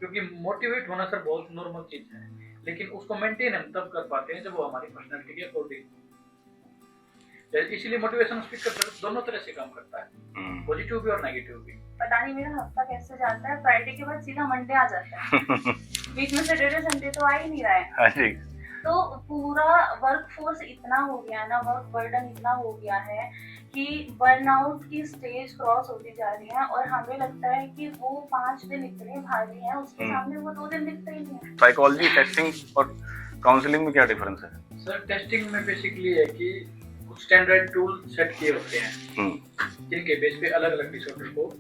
क्योंकि मोटिवेट होना सर बहुत नॉर्मल चीज है, लेकिन उसको मेंटेन हम तब कर पाते हैं जब वो हमारी पर्सनैलिटी के अकॉर्डिंग हो। इसीलिए मोटिवेशन स्पीकर सर दोनों तरह से काम करता है, पॉजिटिव भी और नेगेटिव भी। पता नहीं मेरा हफ्ता कैसे जाता है, फ्राइडे के बाद सीधा मंडे आ जाता है। बीच में सैटरडे संडे तो आ ही नहीं रहा है। हाँ जी। तो पूरा वर्क फोर्स इतना हो गया है ना, वर्क बर्डन इतना हो गया है कि बर्नआउट की स्टेज क्रॉस होती जा रही है, और हमें लगता है कि वो 5 दिन इतने भारी हैं, उसके सामने वो 2 दिन दिखते ही नहीं है। साइकोलॉजी टेस्टिंग और काउंसलिंग में क्या डिफरेंस है? सर टेस्टिंग में बेसिकली है कि कुछ स्टैंडर्ड टूल सेट किए होते हैं जिनके बेस पे अलग अलग डिसऑर्डर को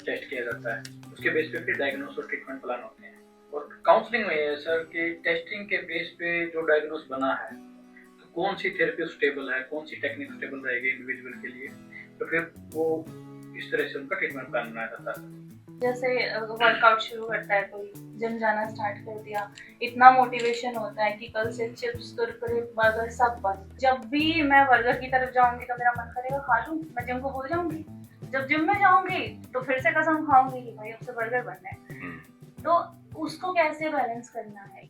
टेस्ट किया जाता है, उसके बेस पे फिर डायग्नोस और ट्रीटमेंट प्लान होते हैं। और काउंसलिंग में है सर कि टेस्टिंग के बेस पे जो डायग्नोस बना है, तो कौन सी थेरेपी स्टेबल है, कौन सी टेक्निक स्टेबल रहेगी इंडिविजुअल के लिए, तो फिर वो इस तरह से उनका ट्रीटमेंट प्लान बनाया जाता है। जैसे वर्कआउट शुरू करता है कोई, जिम जाना स्टार्ट कर दिया, इतना मोटिवेशन होता है कि कल से चिप्स कुरकुरे बर्गर सब बंद। जब भी मैं बर्गर की तरफ जाऊंगी तो मेरा मन करेगा खा लूं, मैं जिम को भूल जाऊंगी। जब जिम में जाऊंगी तो फिर से कसम खाऊंगी कि भाई अब से बर्गर बनना है। तो उसको कैसे बैलेंस करना है?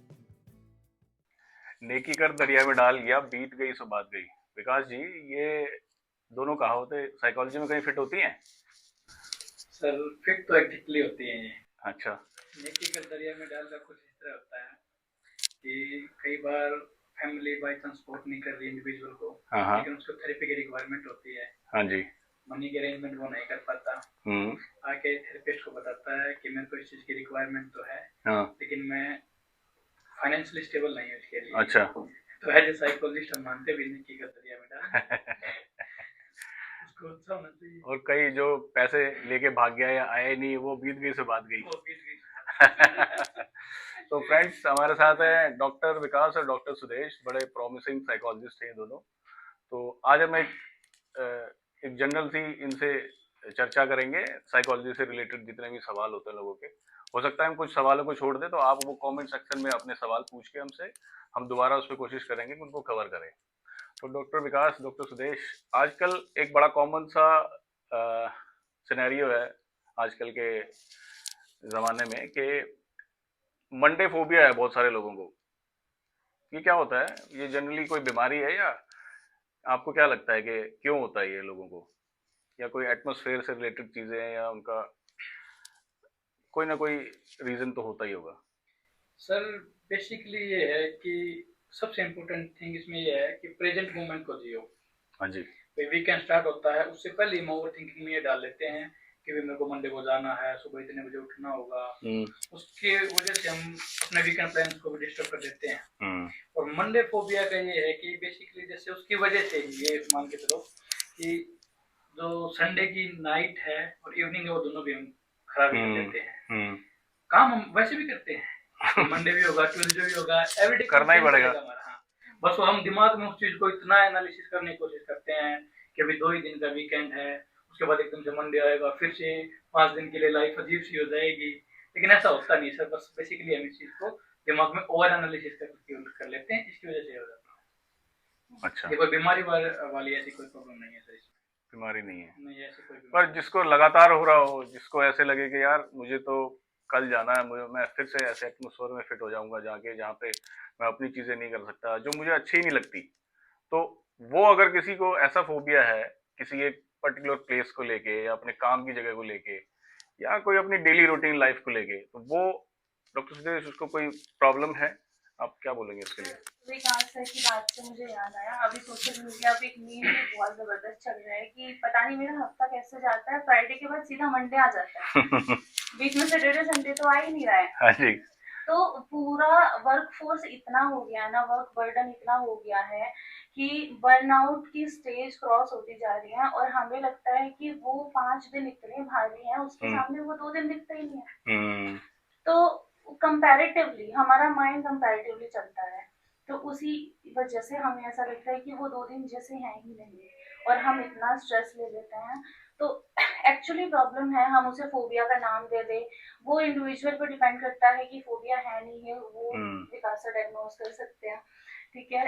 नेकी कर दरिया में डाल गया, बीत गई सो बात गई। विकास जी, ये दोनों कहावतें साइकोलॉजी में कहीं फिट होती हैं? सर फिट तो एग्जैक्टली होती है ये। अच्छा। नेकी कर दरिया में डाल का कुछ इस तरह होता है कि कई बार फैमिली बाय चांस सपोर्ट नहीं कर रही इंडिविजुअल को, लेकिन उसको थेरेपी की रिक्वायरमेंट होती है। हाँ जी। मनी के अरेंजमेंट वो नहीं कर पाता, आके थेरेपिस्ट को बताता है कि मेरे को इस चीज की रिक्वायरमेंट तो है, लेकिन मैं फाइनेंशियली स्टेबल नहीं है उसके लिए। अच्छा। तो एज ए साइकोलॉजिस्ट हम मानते भी नहीं कि दरिया में डाल उसको अच्छा होना चाहिए। और कई जो पैसे लेके भाग गया या आया नहीं, वो बीत गई से बात गई। वो बीत गई। तो फ्रेंड्स, हमारे साथ है डॉक्टर विकास और डॉक्टर सुदेश, बड़े प्रॉमिसिंग साइकोलॉजिस्ट हैं दोनों। तो आज हम एक जनरल सी इनसे चर्चा करेंगे, साइकोलॉजी से रिलेटेड जितने भी सवाल होते हैं लोगों के। हो सकता है हम कुछ सवालों को छोड़ दें, तो आप वो कमेंट सेक्शन में अपने सवाल पूछ के हमसे, हम दोबारा उस पर कोशिश करेंगे कि उनको कवर करें। तो डॉक्टर विकास, डॉक्टर सुदेश, आजकल एक बड़ा कॉमन सा सिनेरियो है आजकल के ज़माने में कि मंडे फोबिया है बहुत सारे लोगों को। ये क्या होता है? ये जनरली कोई बीमारी है, या आपको क्या लगता है कि क्यों होता है ये लोगों को? या कोई एटमॉस्फेयर से रिलेटेड चीज़ें हैं, या उनका कोई ना कोई रीज़न तो होता ही होगा। सर बेसिकली ये है कि सबसे इम्पोर्टेंट थिंग इसमें ये है कि प्रेजेंट मोमेंट को जियो। हाँ जी। वीकेंड स्टार्ट होता है, उससे पहले हम ओवर थिंकिंग में ये डाल लेते हैं कि भी मेरे को मंडे को जाना है, सुबह इतने बजे उठना होगा। उसके वजह से हम अपने वीकेंड प्लान्स को भी डिस्टर्ब कर देते हैं। और मंडे फोबिया का ये है कि बेसिकली जैसे उसकी वजह से ये मान के चलो कि जो संडे की नाइट है और इवनिंग है वो दोनों भी हम खराब कर देते हैं। काम हम वैसे भी करते हैं, मंडे भी होगा, ट्यूसडे भी होगा, एवरीडे करना ही पड़ेगा हमारा। हाँ, बस वो हम दिमाग में उस चीज को इतना एनालिसिस करने की कोशिश करते हैं कि अभी 2 ही दिन का वीकेंड है, उसके बाद एकदम से मंडे आएगा, फिर से 5 दिन के लिए लाइफ अजीब सी हो जाएगी। लेकिन ऐसा होता नहीं सर, बस बेसिकली हम इस चीज को दिमाग में ओवर एनालिसिस कर लेते हैं, इसकी वजह से हो जाता है। अच्छा। ये कोई बीमारी वाली ऐसी कोई प्रॉब्लम नहीं है सर, इसमें बीमारी नहीं है। नहीं ऐसी कोई पर बीमारी। जिसको लगातार हो रहा हो, जिसको ऐसे लगे कि यार मुझे तो कल जाना है, मुझे मैं फिर से ऐसे एटमोसफेयर में फिट हो जाऊंगा जाके जहाँ पे मैं अपनी चीज़ें नहीं कर सकता, जो मुझे अच्छी ही नहीं लगती, तो वो अगर किसी को ऐसा फोबिया है किसी एक पर्टिकुलर प्लेस को लेके, या अपने काम की जगह को लेके, या कोई अपनी डेली रूटीन लाइफ को लेके, तो वो डॉक्टर सुदेश, उसको कोई प्रॉब्लम है? आप क्या बोलेंगे इसके लिए? विकास सर की बात से मुझे याद आया, अभी सोशल मीडिया पे एक मीम भी बहुत जबरदस्त चल रहा है कि पता नहीं मेरा हफ्ता कैसे जाता है, फ्राइडे के बाद सीधा मंडे आ जाता है। बीच में सैटरडे संडे तो आ ही नहीं रहा है। हाँ जी। तो पूरा वर्क फोर्स इतना हो गया है ना, वर्क बर्डन इतना हो गया है कि बर्नआउट की स्टेज क्रॉस होती जा रही है, और हमें लगता है कि वो 5 दिन इतने भारी हैं, उसके सामने वो 2 दिन दिखते ही नहीं है। तो कंपैरेटिवली हमारा माइंड कंपैरेटिवली चलता है, तो उसी वजह से हमें ऐसा लगता है कि वो 2 दिन जैसे हैं ही नहीं, और हम इतना स्ट्रेस ले लेते हैं। तो एक्चुअली प्रॉब्लम है, हम उसे फोबिया का नाम दे दे, वो इंडिविजुअल पर डिपेंड करता है कि फोबिया है नहीं है, वो विकास से डायग्नोज कर सकते हैं, ठीक है।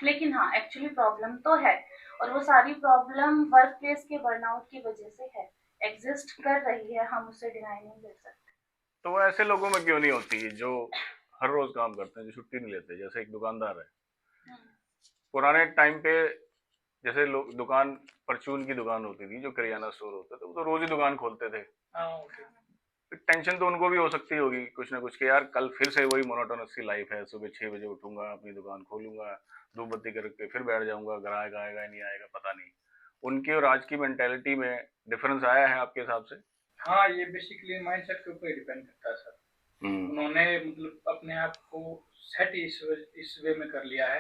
लेकिन हाँ, एक्चुअली प्रॉब्लम तो है, और वो सारी प्रॉब्लम वर्क प्लेस के बर्नआउट की वजह से है, एग्जिस्ट कर रही है, हम उसे डिनाई नहीं कर सकते। तो वो ऐसे लोगों में क्यों नहीं होती जो हर रोज काम करते हैं, जो छुट्टी नहीं लेते? जैसे एक दुकानदार है, पुराने टाइम पे जैसे लोग दुकान, परचून की दुकान होती थी, जो किराना स्टोर होते थे, वो तो रोज ही दुकान खोलते थे। टेंशन तो उनको भी हो सकती होगी कुछ ना कुछ कि यार कल फिर से वही मोनोटोनस सी लाइफ है, सुबह 6 बजे उठूंगा, अपनी दुकान खोलूंगा, धूप बत्ती करके फिर बैठ जाऊंगा, ग्राहक आएगा नहीं आएगा पता नहीं। उनकी और आज की मेंटेलिटी में डिफरेंस आया है आपके हिसाब से? हाँ, ये बेसिकली माइंडसेट के ऊपर डिपेंड करता है सर। उन्होंने मतलब अपने आप को सेट इस वे में कर लिया है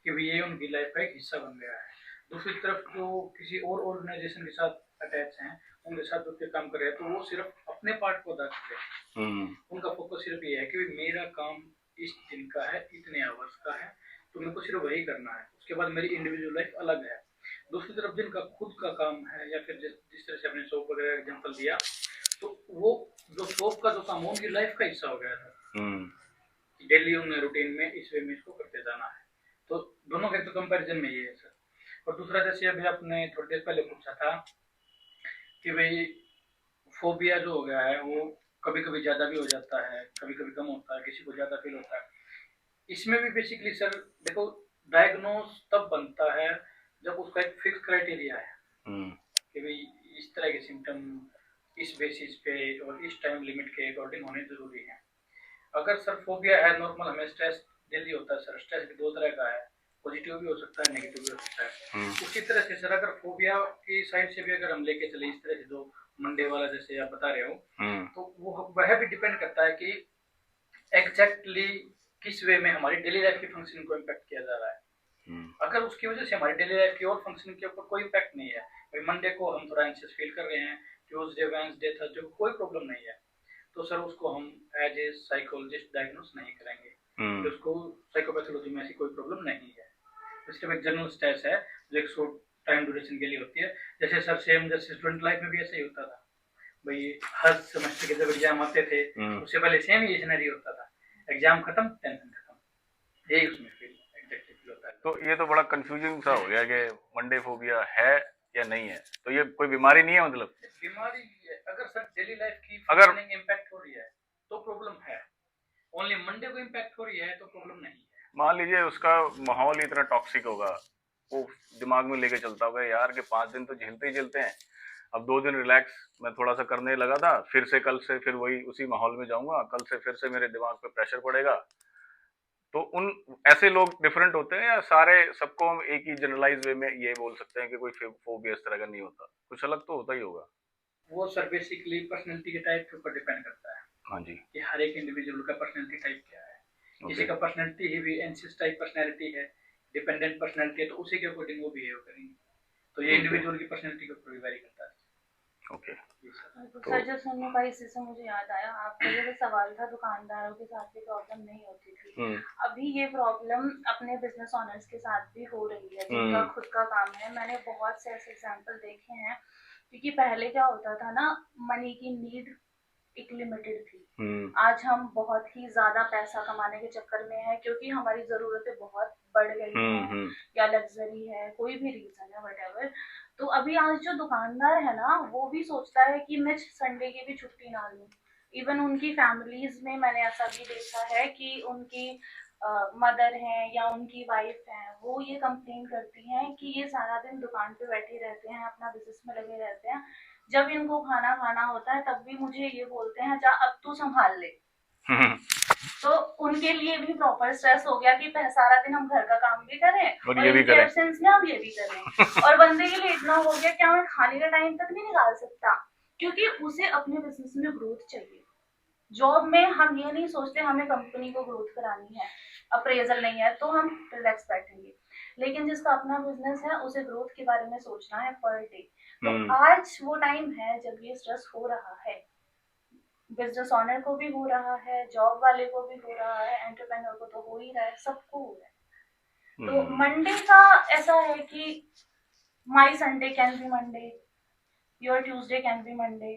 कि ये उनकी लाइफ का एक हिस्सा बन गया है। दूसरी तरफ जो किसी और ऑर्गेनाइजेशन के साथ अटैच हैं, उनके साथ जो काम कर रहे हैं, तो वो सिर्फ अपने पार्ट को अदा कर रहे हैं। उनका फोकस सिर्फ ये है कि मेरा काम इस दिन का है, इतने आवर्स का है, तो मेरे को सिर्फ वही करना है, उसके बाद मेरी इंडिविजुअल लाइफ अलग है। दूसरी तरफ जिनका खुद का काम है, या फिर जिस तरह से अपने शॉप वगैरह एग्जाम्पल दिया, तो वो जो शॉप का जो काम है उनकी लाइफ का हिस्सा हो गया था। डेली उन्हें रूटीन में इस वे में इसको करते जाना है। तो दोनों के तो कंपैरिजन में ये है सर। और दूसरा, जैसे अभी आपने थोड़ी देर पहले पूछा था कि भाई फोबिया जो हो गया है वो कभी कभी ज्यादा भी हो जाता है, कभी कभी कम होता है, किसी को ज्यादा फील होता है। इसमें भी बेसिकली सर देखो, डायग्नोस तब बनता है जब उसका एक फिक्स क्राइटेरिया है कि भाई इस तरह के सिम्टम इस बेसिस पे और इस टाइम लिमिट के अकॉर्डिंग होने जरूरी है। अगर सर फोबिया है नॉर्मल, हमें स्ट्रेस जल्दी होता है सर, स्ट्रेस भी दो तरह का है, पॉजिटिव भी हो सकता है, नेगेटिव भी हो सकता है। उसी तरह से सर अगर फोबिया की साइड से भी अगर हम लेके चले इस तरह से, जो मंडे वाला जैसे आप बता रहे हो, तो वो वह भी डिपेंड करता है कि एग्जैक्टली किस वे में हमारी डेली लाइफ की फंक्शन को इम्पैक्ट किया जा रहा है। अगर उसकी वजह से हमारी डेली लाइफ की और फंक्शन के ऊपर कोई इम्पैक्ट नहीं है, भाई मंडे को हम थोड़ा एंशियस फील कर रहे हैं, ट्यूसडे वेडनेसडे थर्सडे को कोई प्रॉब्लम नहीं है, तो सर उसको हम एज ए साइकोलॉजिस्ट डायग्नोस नहीं करेंगे, तो उसको साइकोपैथोलॉजी में ऐसी कोई प्रॉब्लम नहीं है। सिर्फ एक जनरल स्ट्रेस है जो एक शॉर्ट टाइम ड्यूरेशन के लिए होती है। जैसे सर सेम जैसे स्टूडेंट लाइफ में भी ऐसा ही होता था, भाई हर सेमेस्टर के जब एग्जाम आते थे उससे पहले सेम ही सिनेरियो होता था, एग्जाम खत्म टेंशन खत्म, यही उसमें फील एग्जैक्टली फील होता है। तो ये तो बड़ा कंफ्यूजिंग सा हो गया कि मंडे फोबिया है या नहीं है, तो ये कोई बीमारी नहीं है? मतलब बीमारी है, अगर सर डेली लाइफ की अगर इम्पैक्ट हो रही है तो प्रॉब्लम है, ओनली मंडे को इम्पैक्ट हो रही है तो प्रॉब्लम नहीं है। मान लीजिए उसका माहौल इतना टॉक्सिक होगा, वो दिमाग में लेके चलता होगा यार कि 5 दिन तो झेलते ही झेलते हैं, अब 2 दिन रिलैक्स मैं थोड़ा सा करने लगा था, फिर से कल से फिर वही उसी माहौल में जाऊंगा, कल से फिर से मेरे दिमाग पे प्रेशर पड़ेगा। तो उन ऐसे लोग डिफरेंट होते हैं या सारे सबको हम एक ही जनरलाइज वे में ये बोल सकते हैं कि कोई फोबिया इस तरह का नहीं होता, कुछ अलग तो होता ही होगा? वो सर बेसिकली पर्सनैलिटी के टाइप के ऊपर डिपेंड करता है। हाँ जी, कि हर एक इंडिविजुअल का पर्सनैलिटी टाइप क्या है। किसी का पर्सनैलिटी ही भी एंशियस टाइप पर्सनैलिटी है, डिपेंडेंट पर्सनैलिटी है, तो उसी के अकॉर्डिंग वो बिहेव करेंगे। तो ये इंडिविजुअल की पर्सनैलिटी के ऊपर भी वेरी करता है। ओके। सर जो सुनने का इसी से मुझे याद आया, आपका जो सवाल था दुकानदारों के साथ भी प्रॉब्लम नहीं होती थी, अभी ये प्रॉब्लम अपने बिजनेस ओनर्स के साथ भी हो रही है जिनका खुद का काम है। मैंने बहुत से ऐसे एग्जांपल देखे हैं, क्योंकि पहले क्या होता था ना, मनी की नीड एक लिमिटेड थी। आज हम बहुत ही ज्यादा पैसा कमाने के चक्कर में है, क्योंकि हमारी जरूरतें बहुत बढ़ गई हैं, या लग्जरी है, कोई भी रीजन है व्हाटएवर। तो अभी आज जो दुकानदार है ना, वो भी सोचता है कि मैं संडे की भी छुट्टी ना लूं। इवन उनकी फैमिलीज में मैंने ऐसा भी देखा है कि उनकी मदर हैं या उनकी वाइफ हैं, वो ये कंप्लेन करती हैं कि ये सारा दिन दुकान पे बैठे रहते हैं, अपना बिजनेस में लगे रहते हैं, जब इनको खाना खाना होता है तब भी मुझे ये बोलते हैं जा अब तू संभाल ले। तो उनके लिए भी प्रॉपर स्ट्रेस हो गया कि सारा दिन हम घर का काम भी करें और इनके एब्सेंस में हम ये भी करें। और बंदे के लिए इतना हो गया क्या मैं खाने का टाइम तक नहीं निकाल सकता, क्योंकि उसे अपने बिजनेस में ग्रोथ चाहिए। जॉब में हम ये नहीं सोचते हमें कंपनी को ग्रोथ करानी है, अप्रेजल नहीं है तो हम रिलैक्स बैठेंगे, लेकिन जिसका अपना बिजनेस है उसे ग्रोथ के बारे में सोचना है पर डे। तो आज वो टाइम है जब ये स्ट्रेस हो रहा है, बिजनेस ओनर को भी हो रहा है, जॉब वाले को भी हो रहा है, एंटरप्रेन्योर को तो हो ही रहा है, सबको हो रहा है। तो मंडे का ऐसा है कि my Sunday can be Monday, your Tuesday can be Monday,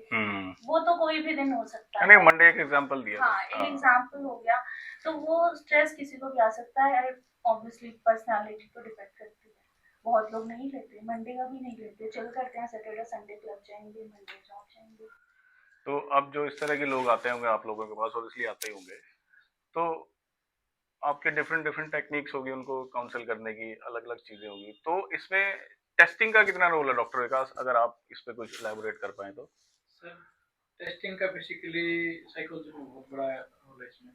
वो तो कोई भी दिन हो सकता है। मंडे एक एग्जांपल दिया, हाँ एक एग्जांपल हो गया। तो वो स्ट्रेस किसी को भी आ सकता है, ऑब्वियसली पर्सनालिटी को डिपेंड करती है। बहुत लोग नहीं लेते, मंडे का भी नहीं लेते, चल करते हैं सैटरडे संडे क्लब जाएंगे, मंडे जॉब जाएंगे। तो अब जो इस तरह के लोग आते होंगे आप लोगों के पास, ऑब्वियसली आते ही होंगे, तो आपके डिफरेंट डिफरेंट टेक्निक्स होगी उनको काउंसिल करने की, अलग अलग चीजें होगी, तो इसमें टेस्टिंग का कितना रोल है डॉक्टर विकास, अगर आप इस पे कुछ इलैबोरेट कर पाए तो। सर टेस्टिंग का बेसिकली साइकोलॉजी में बहुत बड़ा रोल है इसमें।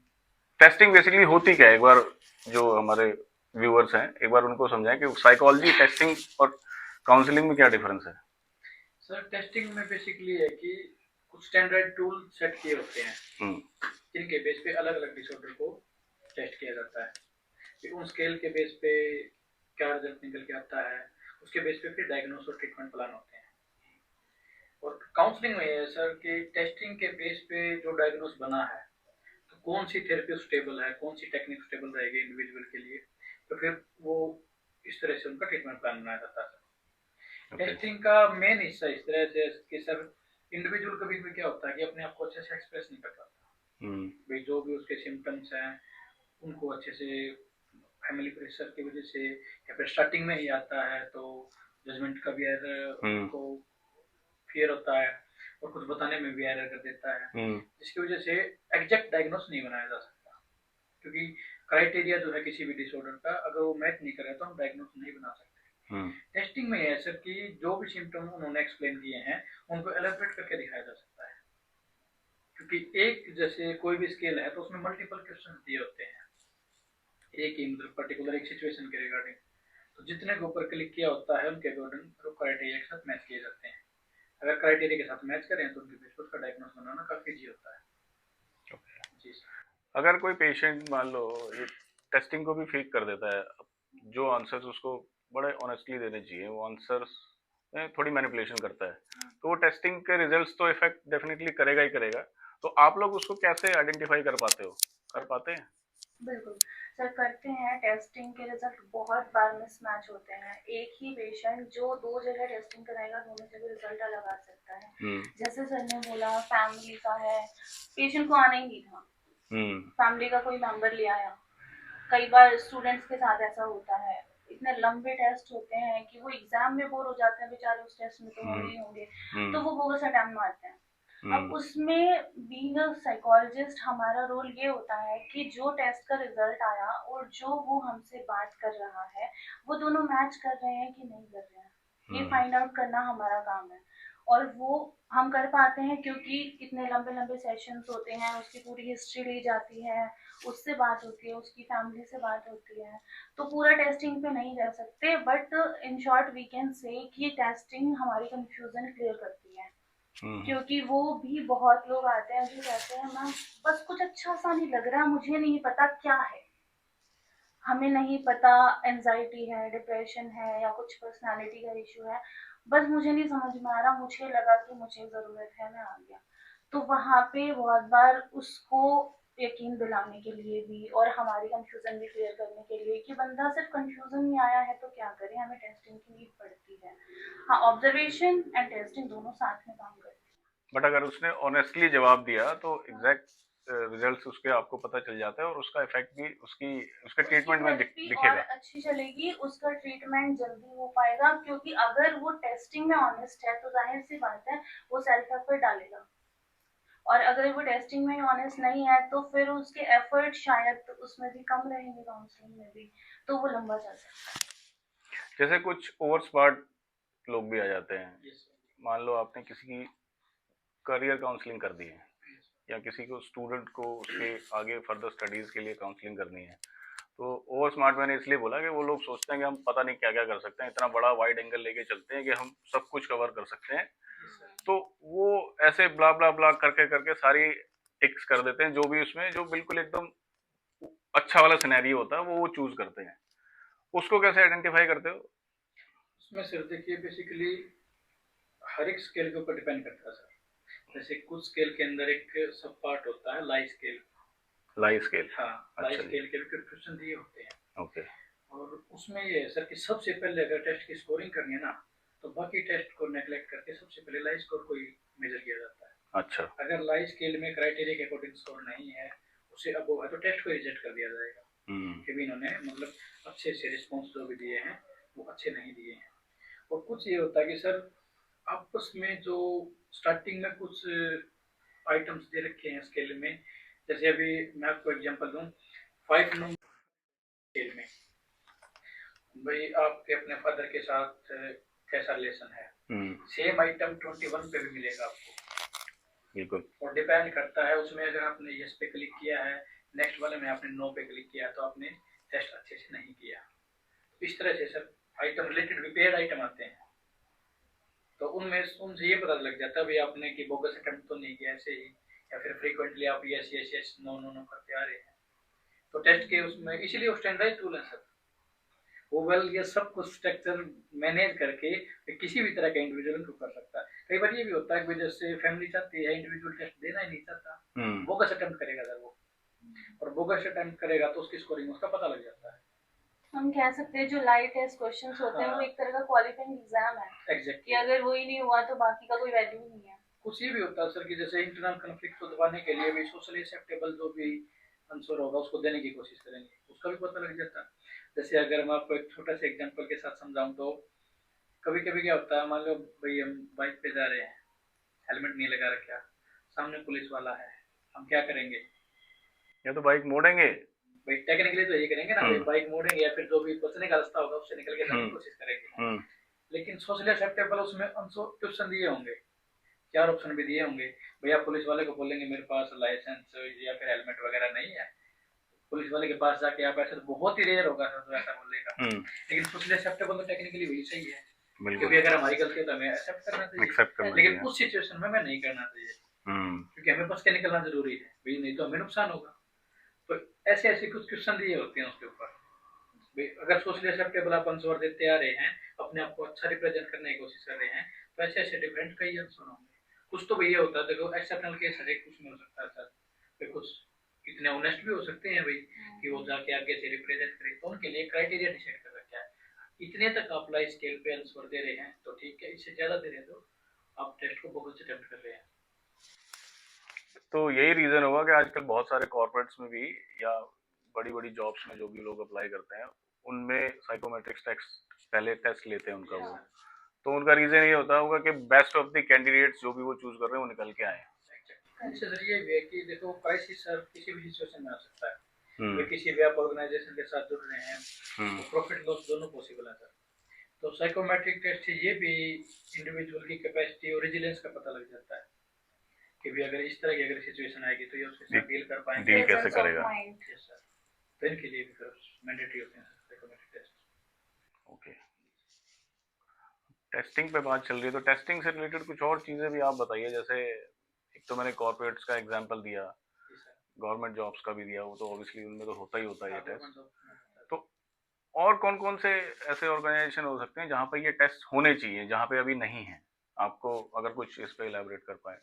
टेस्टिंग बेसिकली होती क्या है, एक बार जो हमारे व्यूअर्स हैं एक बार उनको समझाएं कि साइकोलॉजी, टेस्टिंग और काउंसलिंग में क्या डिफरेंस है। सर टेस्टिंग में बेसिकली है कि कुछ स्टैंडर्ड टूल सेट किए होते हैं जिनके बेस पे अलग अलग डिसऑर्डर को टेस्ट किया जाता है। फिर उन स्केल के बेस पे क्या रिजल्ट निकल के आता है, उसके बेस पे फिर डायग्नोस और ट्रीटमेंट प्लान होते हैं। और काउंसलिंग में है सर कि टेस्टिंग के बेस पे जो डायग्नोस बना है तो कौन सी थेरेपी स्टेबल है, कौन सी टेक्निक स्टेबल रहेगी इंडिविजुअल के लिए, तो फिर वो इस तरह से उनका ट्रीटमेंट प्लान बनाया जाता है। टेस्टिंग का मेन हिस्सा इस तरह से कि सर इंडिविजुअल कभी भी क्या होता है कि अपने आप को अच्छे से एक्सप्रेस नहीं कर पाता। भाई जो भी उसके सिम्टम्स हैं उनको अच्छे से फैमिली प्रेशर की वजह से या फिर स्टार्टिंग में ही आता है तो जजमेंट का भी एरर उनको फियर होता है और कुछ बताने में भी एरर कर देता है, जिसकी वजह से एग्जैक्ट डायग्नोस नहीं बनाया जा सकता। क्योंकि क्राइटेरिया जो है किसी भी डिसऑर्डर का अगर वो मैच नहीं करे तो हम डायग्नोस नहीं बना सकते। टेस्टिंग में है सर कि जो भी सिम्टम उन्होंने एक्सप्लेन किए हैं उनको एलेबरेट करके दिखाया जा सकता है। क्योंकि एक जैसे कोई भी स्केल है तो उसमें मल्टीपल क्वेश्चन दिए होते हैं एक ही मतलब पर्टिकुलर एक सिचुएशन के रिगार्डिंग, तो जितने के ऊपर क्लिक किया होता है उनके अकॉर्डिंग तो क्राइटेरिया के साथ मैच किए जाते हैं। अगर क्राइटेरिया के साथ मैच करें तो उनके बेस पर उसका डायग्नोस बनाना काफी इजी होता है। जी सर। अगर कोई पेशेंट मान लो ये टेस्टिंग को भी फेक कर देता है, जो आंसर्स उसको बड़े ऑनेस्टली देने चाहिए वो आंसर्स में थोड़ी मैनिपुलेशन करता है, तो वो टेस्टिंग के रिजल्ट्स तो इफेक्ट डेफिनेटली करेगा ही करेगा, तो आप लोग उसको कैसे आइडेंटिफाई कर पाते हो, कर पाते हैं। बिल्कुल सर, करते हैं। टेस्टिंग के रिजल्ट बहुत बार मिसमैच होते हैं। एक ही पेशेंट जो दो जगह टेस्टिंग कराएगा दोनों जगह रिजल्ट अलग आ सकता है। जैसे सर ने बोला फैमिली का है, पेशेंट को आना ही नहीं था, फैमिली का कोई मेंबर ले आया। कई बार स्टूडेंट्स के साथ ऐसा होता है, इतने लंबे टेस्ट होते हैं कि वो एग्जाम में बोर हो जाते हैं बेचारे, उस टेस्ट में तो होंगे ही होंगे, तो वो बोगस अटेम्प्ट मारते हैं। अब उसमें बीइंग अ साइकोलॉजिस्ट हमारा रोल ये होता है कि जो टेस्ट का रिजल्ट आया और जो वो हमसे बात कर रहा है वो दोनों मैच कर रहे हैं कि नहीं कर रहे हैं, ये फाइंड आउट करना हमारा काम है। और वो हम कर पाते हैं क्योंकि इतने लंबे लंबे सेशंस होते हैं, उसकी पूरी हिस्ट्री ली जाती है, उससे बात होती है, उसकी फैमिली से बात होती है। तो पूरा टेस्टिंग पे नहीं रह सकते, but in short we can say कि टेस्टिंग हमारी कंफ्यूजन क्लियर करती है। क्योंकि वो भी बहुत लोग आते हैं जो कहते हैं मैम बस कुछ अच्छा सा नहीं लग रहा, मुझे नहीं पता क्या है, हमें नहीं पता एंजाइटी है, डिप्रेशन है या कुछ पर्सनालिटी का इशू है, बस मुझे नहीं समझ में आ रहा, मुझे लगा कि मुझे जरूरत है, मैं आ गया। तो वहाँ पे बहुत बार उसको यकीन दिलाने के लिए भी और हमारी कंफ्यूजन भी क्लियर करने के लिए कि बंदा सिर्फ कंफ्यूजन में आया है तो क्या करें, हमें टेस्टिंग की नीड पड़ती है। हाँ, ऑब्जर्वेशन एंड टेस्टिंग दोनों साथ में काम करते हैं। बट अगर उसने ऑनेस्टली जवाब दिया तो एग्जैक्ट रिजल्ट्स उसके आपको पता चल जाता है और उसका इफेक्ट भी उसकी उसके ट्रीटमेंट में और दिखेगा। अच्छी चलेगी, उसका ट्रीटमेंट जल्दी हो पाएगा, क्योंकि अगर वो टेस्टिंग में ऑनेस्ट है तो जाहिर सी बात है वो सेल्फ एफर्ट डालेगा, और अगर वो टेस्टिंग में ऑनेस्ट नहीं है तो फिर उसके एफर्ट शायद उसमें भी कम रहेंगे, काउंसलिंग में भी, तो वो लंबा चल सकता है। जैसे कुछ ओवर स्मार्ट लोग भी आ जाते हैं, मान लो आपने किसी की करियर काउंसलिंग कर दी है या किसी को स्टूडेंट को उसके आगे फर्दर स्टडीज के लिए काउंसलिंग करनी है, तो ओवर स्मार्ट मैंने इसलिए बोला कि वो लोग सोचते हैं कि हम पता नहीं क्या क्या कर सकते हैं, इतना बड़ा वाइड एंगल लेके चलते हैं कि हम सब कुछ कवर कर सकते हैं, तो वो ऐसे ब्ला ब्ला ब्ला करके करके सारी टिक्स कर देते हैं, जो भी उसमें जो बिल्कुल एकदम अच्छा वाला सिनेरियो होता है वो चूज करते हैं, उसको कैसे आइडेंटिफाई करते हो। उसमें सर देखिए बेसिकली हर एक स्केल के ऊपर डिपेंड करता है सर। जैसे कुछ स्केल के अंदर एक सब पार्ट होता है लाई स्केल। लाई स्केल, हाँ, लाई अच्छा स्केल के भी क्वेश्चन दिए होते हैं। ओके। और उसमें ये है सर कि सबसे पहले अगर टेस्ट की स्कोरिंग करनी है ना तो बाकी टेस्ट को नेग्लेक्ट करके सबसे पहले लाई स्कोर को ही मेजर किया जाता है। अच्छा, अगर लाई स्केल में क्राइटेरिया के अकॉर्डिंग स्कोर नहीं है, उससे अबव है, तो टेस्ट को रिजेक्ट कर दिया जाएगा कि भी इन्होंने मतलब अच्छे से रिस्पॉन्स जो भी दिए हैं वो अच्छे नहीं दिए हैं। और कुछ ये होता है कि सर आपस में जो स्टार्टिंग में कुछ आइटम्स दे रखे हैं स्केल में। जैसे अभी मैं आपको एग्जांपल दूं, 5 नंबर स्केल में भाई आपके अपने फादर के साथ कैसा रिलेशन है, सेम आइटम 21 पे भी मिलेगा आपको। बिल्कुल। और डिपेंड करता है उसमें, अगर आपने यस पे क्लिक किया है, नेक्स्ट वाले में आपने नो पे क्लिक किया, तो आपने टेस्ट अच्छे से नहीं किया। इस तरह से सर आइटम रिलेटेड भी पेड आइटम आते हैं, तो उनमें उनसे ये पता लग जाता है भाई आपने कि बोगस अटेम्प्ट तो नहीं किया ऐसे ही, या फिर फ्रीक्वेंटली आप yes yes yes no no no करते आ रहे हैं। तो टेस्ट के उसमें इसीलिए वो स्टैंडर्डाइज टूल है सर। वो वेल ये सब कुछ स्ट्रक्चर मैनेज करके किसी भी तरह का इंडिविजुअल को कर सकता है। कई बार ये भी होता है कि जैसे फैमिली चाहती है इंडिविजुअल टेस्ट देना ही नहीं चाहता, बोगस अटेम्प्ट करेगा सर वो, और बोगस अटेम्प्ट करेगा तो उसकी स्कोरिंग उसका पता लग जाता है। हम कह सकते हैं जो लाइव टेस्ट क्वेश्चंस होते हैं वो एक तरह का क्वालिफाइंग एग्जाम है। एग्जैक्टली। कि अगर वो ही नहीं हुआ तो बाकी का कोई वैल्यू नहीं है। कुछ ये भी होता है सर कि जैसे इंटरनल कन्फ्लिक्ट को दबाने के लिए भी सोशली एक्सेप्टेबल जो भी आंसर होगा उसको देने की कोशिश करेंगे, उसका भी पता लग जाता है। जैसे अगर मैं आपको एक छोटा सा एग्जांपल के साथ समझाऊं तो कभी कभी क्या होता है, मान लो भाई हम बाइक पे जा रहे हैं, हेलमेट नहीं लगा रखा, सामने पुलिस वाला है, हम क्या करेंगे? या तो बाइक मोड़ेंगे, भाई टेक्निकली तो ये करेंगे ना, भाई बाइक मोड़ेंगे या फिर जो भी बचने का रास्ता होगा उससे निकल के जाने की कोशिश करेंगे। लेकिन सोशली एक्सेप्टेबल उसमें ऑप्शन दिए होंगे, 4 ऑप्शन भी दिए होंगे। भैया पुलिस वाले को बोलेंगे मेरे पास लाइसेंस या फिर हेलमेट वगैरह नहीं है, पुलिस वाले के पास जाके आप ऐसे, तो बहुत ही रेयर होगा सर तो ऐसा बोलेगा। लेकिन सोशली एक्सेप्टेबल तो टेक्निकली वही सही है, क्योंकि अगर हमारी गलती है तो हमें एक्सेप्ट करना चाहिए, लेकिन उस सिचुएशन में हमें नहीं करना चाहिए, क्योंकि हमें बच के निकलना जरूरी है भाई, नहीं तो हमें नुकसान होगा। तो ऐसे ऐसे कुछ क्वेश्चन दिए होते हैं उसके ऊपर। अगर सोशली एक्सेप्टेबल आप आंसर देते आ रहे हैं, अपने आप को अच्छा रिप्रेजेंट करने की कोशिश कर रहे हैं, तो ऐसे ऐसे डिफरेंट कई आंसर होंगे। कुछ तो भैया होता है, देखो एक्सेप्शनल केस हर एक कुछ में हो सकता है सर, कुछ इतने ऑनेस्ट भी हो सकते हैं भाई कि वो जाके आगे से रिप्रेजेंट करे, तो उनके लिए क्राइटेरिया डिसाइड कर रखा है, इतने तक आप लाइफ स्केल पे आंसर दे रहे हैं तो ठीक है, इससे ज्यादा दे रहे हैं तो आप टेस्ट को बहुत अटेम्प्ट कर रहे हैं। तो यही रीजन होगा कि आजकल बहुत सारे कॉर्पोरेट्स में भी या बड़ी बड़ी जॉब्स में जो भी लोग अप्लाई करते हैं उनमें साइकोमेट्रिक्स टेस्ट पहले टेस्ट लेते हैं उनका वो, तो उनका रीजन ये होता होगा कि बेस्ट ऑफ द कैंडिडेट्स जो भी वो चूज कर रहे हैं वो निकल के आए। इससे जरिए भी है कि देखो क्राइसिस सर किसी भी सिचुएशन में आ सकता है, वे किसी भी आप ऑर्गेनाइजेशन के साथ जुड़ रहे हैं, तो प्रॉफिट लॉस दोनों पॉसिबल है सर। तो साइकोमेट्रिक टेस्ट से ये भी इंडिविजुअल की कैपेसिटी और रेजिलियंस का पता लग जाता है कि भी अगर इस तरह की अगर सिचुएशन आएगी तो ये उसके साथ डील कर पाएंगे, डील कैसे करेगा। यस सर, तो इनके लिए भी फिर मैंडेटरी होते हैं साइकोमेट्रिक टेस्ट। ओके, टेस्टिंग पे बात चल रही है तो टेस्टिंग से रिलेटेड कुछ और चीजें भी आप बताइए। जैसे एक तो मैंने कॉर्पोरेट्स का एग्जांपल दिया, गवर्नमेंट जॉब्स का भी दिया, वो तो ऑब्वियसली उनमें तो होता ही होता है ये टेस्ट। तो और कौन कौन से ऐसे ऑर्गेनाइजेशन हो सकते हैं जहाँ पे ये टेस्ट होने चाहिए, जहाँ पे अभी नहीं है? आपको अगर कुछ इस पे इलैबोरेट कर पाए,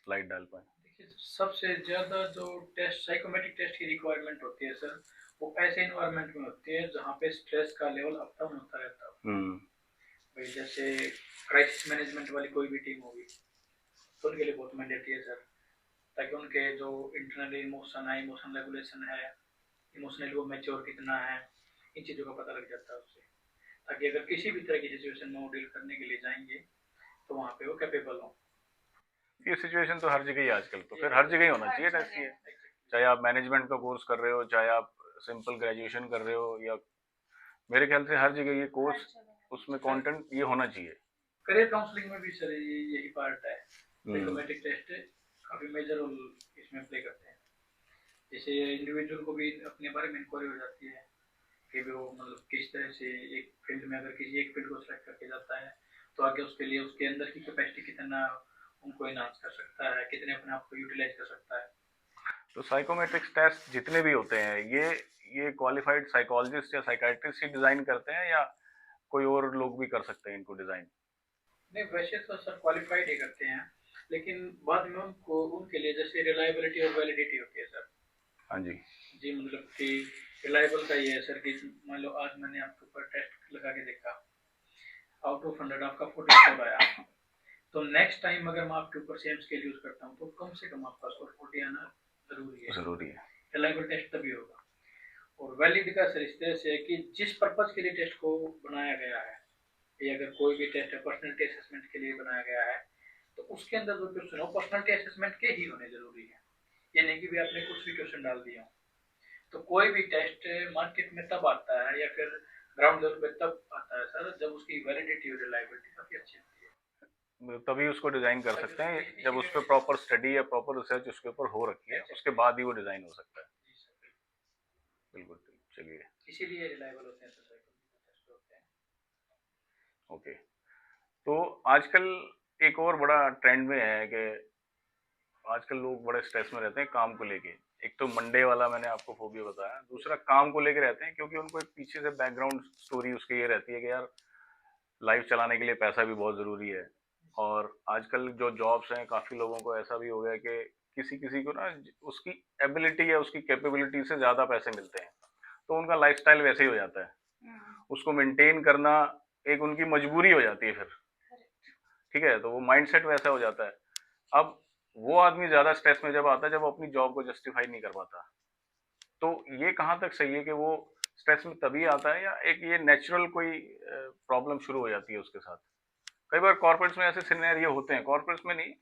लाइट डाल पाए। देखिए सबसे ज्यादा जो टेस्ट साइकोमेट्रिक टेस्ट की रिक्वायरमेंट होती है सर, वो ऐसे एनवायरनमेंट में होती है जहाँ पे स्ट्रेस का लेवल अप डाउन होता रहता है। भाई जैसे क्राइसिस मैनेजमेंट वाली कोई भी टीम होगी तो उनके लिए बहुत मैंडेटरी है सर, ताकि उनके जो इंटरनल इमोशन है, इमोशन रेगुलेशन है, इमोशनली वो मैच्योर कितना है, इन चीज़ों का पता लग जाता है उससे, ताकि अगर किसी भी तरह की सिचुएशन में वो डील करने के लिए जाएंगे तो वहाँ पे वो कैपेबल हो। ये सिचुएशन तो हर जगह ही आजकल, तो फिर हर जगह ही होना चाहिए टेस्ट ये, चाहे आप मैनेजमेंट का कोर्स कर रहे हो, चाहे आप सिंपल ग्रेजुएशन कर रहे हो, या मेरे ख्याल से हर जगह ये कोर्स उसमें कंटेंट ये होना चाहिए। करियर काउंसलिंग में भी सर यही पार्ट है, साइकोमेट्रिक टेस्ट काफी मेजर रोल इसमें प्ले करते हैं। जैसे इंडिविजुअल को भी अपने बारे में इंक्वायरी हो जाती है कि वो मतलब किस तरह से एक फील्ड में, अगर किसी एक फील्ड को सिलेक्ट करके जाता है तो आगे उसके लिए उसके अंदर की कैपेसिटी कितना उनको इनहांस कर सकता है, कितने अपने आप को यूटिलाइज कर सकता है। तो साइकोमेट्रिक्स टेस्ट जितने भी होते हैं ये क्वालिफाइड साइकोलॉजिस्ट या साइकाइट्रिस्ट ही डिजाइन करते हैं या कोई और लोग भी कर सकते हैं इनको डिजाइन? नहीं वैसे तो सर क्वालिफाइड ही करते हैं, लेकिन बाद में उनको उनके लिए जैसे रिलायबिलिटी और वैलिडिटी होती है सर। हाँ जी जी, मतलब कि रिलायबल का ये है सर कि मान लो आज मैंने आपके ऊपर टेस्ट लगा के देखा, आउट ऑफ 100 आपका 40 स्कोर आया, तो नेक्स्ट टाइम अगर मैं आपके ऊपर सेम स्केल यूज करता हूँ तो कम से कम आपका स्कोर 40 आना जरूरी है। रिलायबल टेस्ट तभी होगा। और वैलिड का सर इस तरह से है कि जिस पर्पज के लिए टेस्ट को बनाया गया है, ये अगर कोई भी टेस्ट है पर्सनैलिटी असेसमेंट के लिए बनाया गया है, तो उसके अंदर जो क्वेश्चन हो पर्सनालिटी असेसमेंट के ही होने जरूरी है, ये नहीं कि भी आपने कुछ भी क्वेश्चन डाल दिया। तो कोई भी टेस्ट मार्केट में तब आता है या फिर ग्राउंड लेवल पे तब आता है सर जब उसकी वैलिडिटी और रिलायबिलिटी काफी अच्छी होती है, तभी उसको डिजाइन कर सकते हैं जब उस पर प्रॉपर स्टडी या प्रॉपर रिसर्च उसके ऊपर हो रखी है, उसके बाद ही वो डिजाइन हो सकता है। बिल्कुल, चलिए, इसीलिए रिलायबल होते हैं टेस्ट होते हैं। ओके, तो आजकल एक और बड़ा ट्रेंड में है कि आजकल लोग बड़े स्ट्रेस में रहते हैं काम को लेके। एक तो मंडे वाला मैंने आपको फोबिया बताया, दूसरा काम को लेके रहते हैं क्योंकि उनको एक पीछे से बैकग्राउंड स्टोरी उसकी ये रहती है कि यार लाइफ चलाने के लिए पैसा भी बहुत ज़रूरी है। और आजकल जो जॉब्स हैं काफ़ी लोगों को ऐसा भी हो गया कि किसी किसी को ना उसकी एबिलिटी या उसकी कैपेबिलिटी से ज़्यादा पैसे मिलते हैं, तो उनका लाइफस्टाइल वैसे ही हो जाता है, उसको मेंटेन करना एक उनकी मजबूरी हो जाती है फिर, ठीक है, तो वो माइंडसेट वैसा हो जाता है। अब वो आदमी ज़्यादा स्ट्रेस में जब आता है जब वो अपनी जॉब को जस्टिफाई नहीं कर पाता, तो ये कहाँ तक सही है कि वो स्ट्रेस में तभी आता है या एक ये नेचुरल कोई प्रॉब्लम शुरू हो जाती है उसके साथ। कई बार कॉर्पोरेट्स में ऐसे सिनेरियो होते हैं, कॉर्पोरेट्स में नहीं,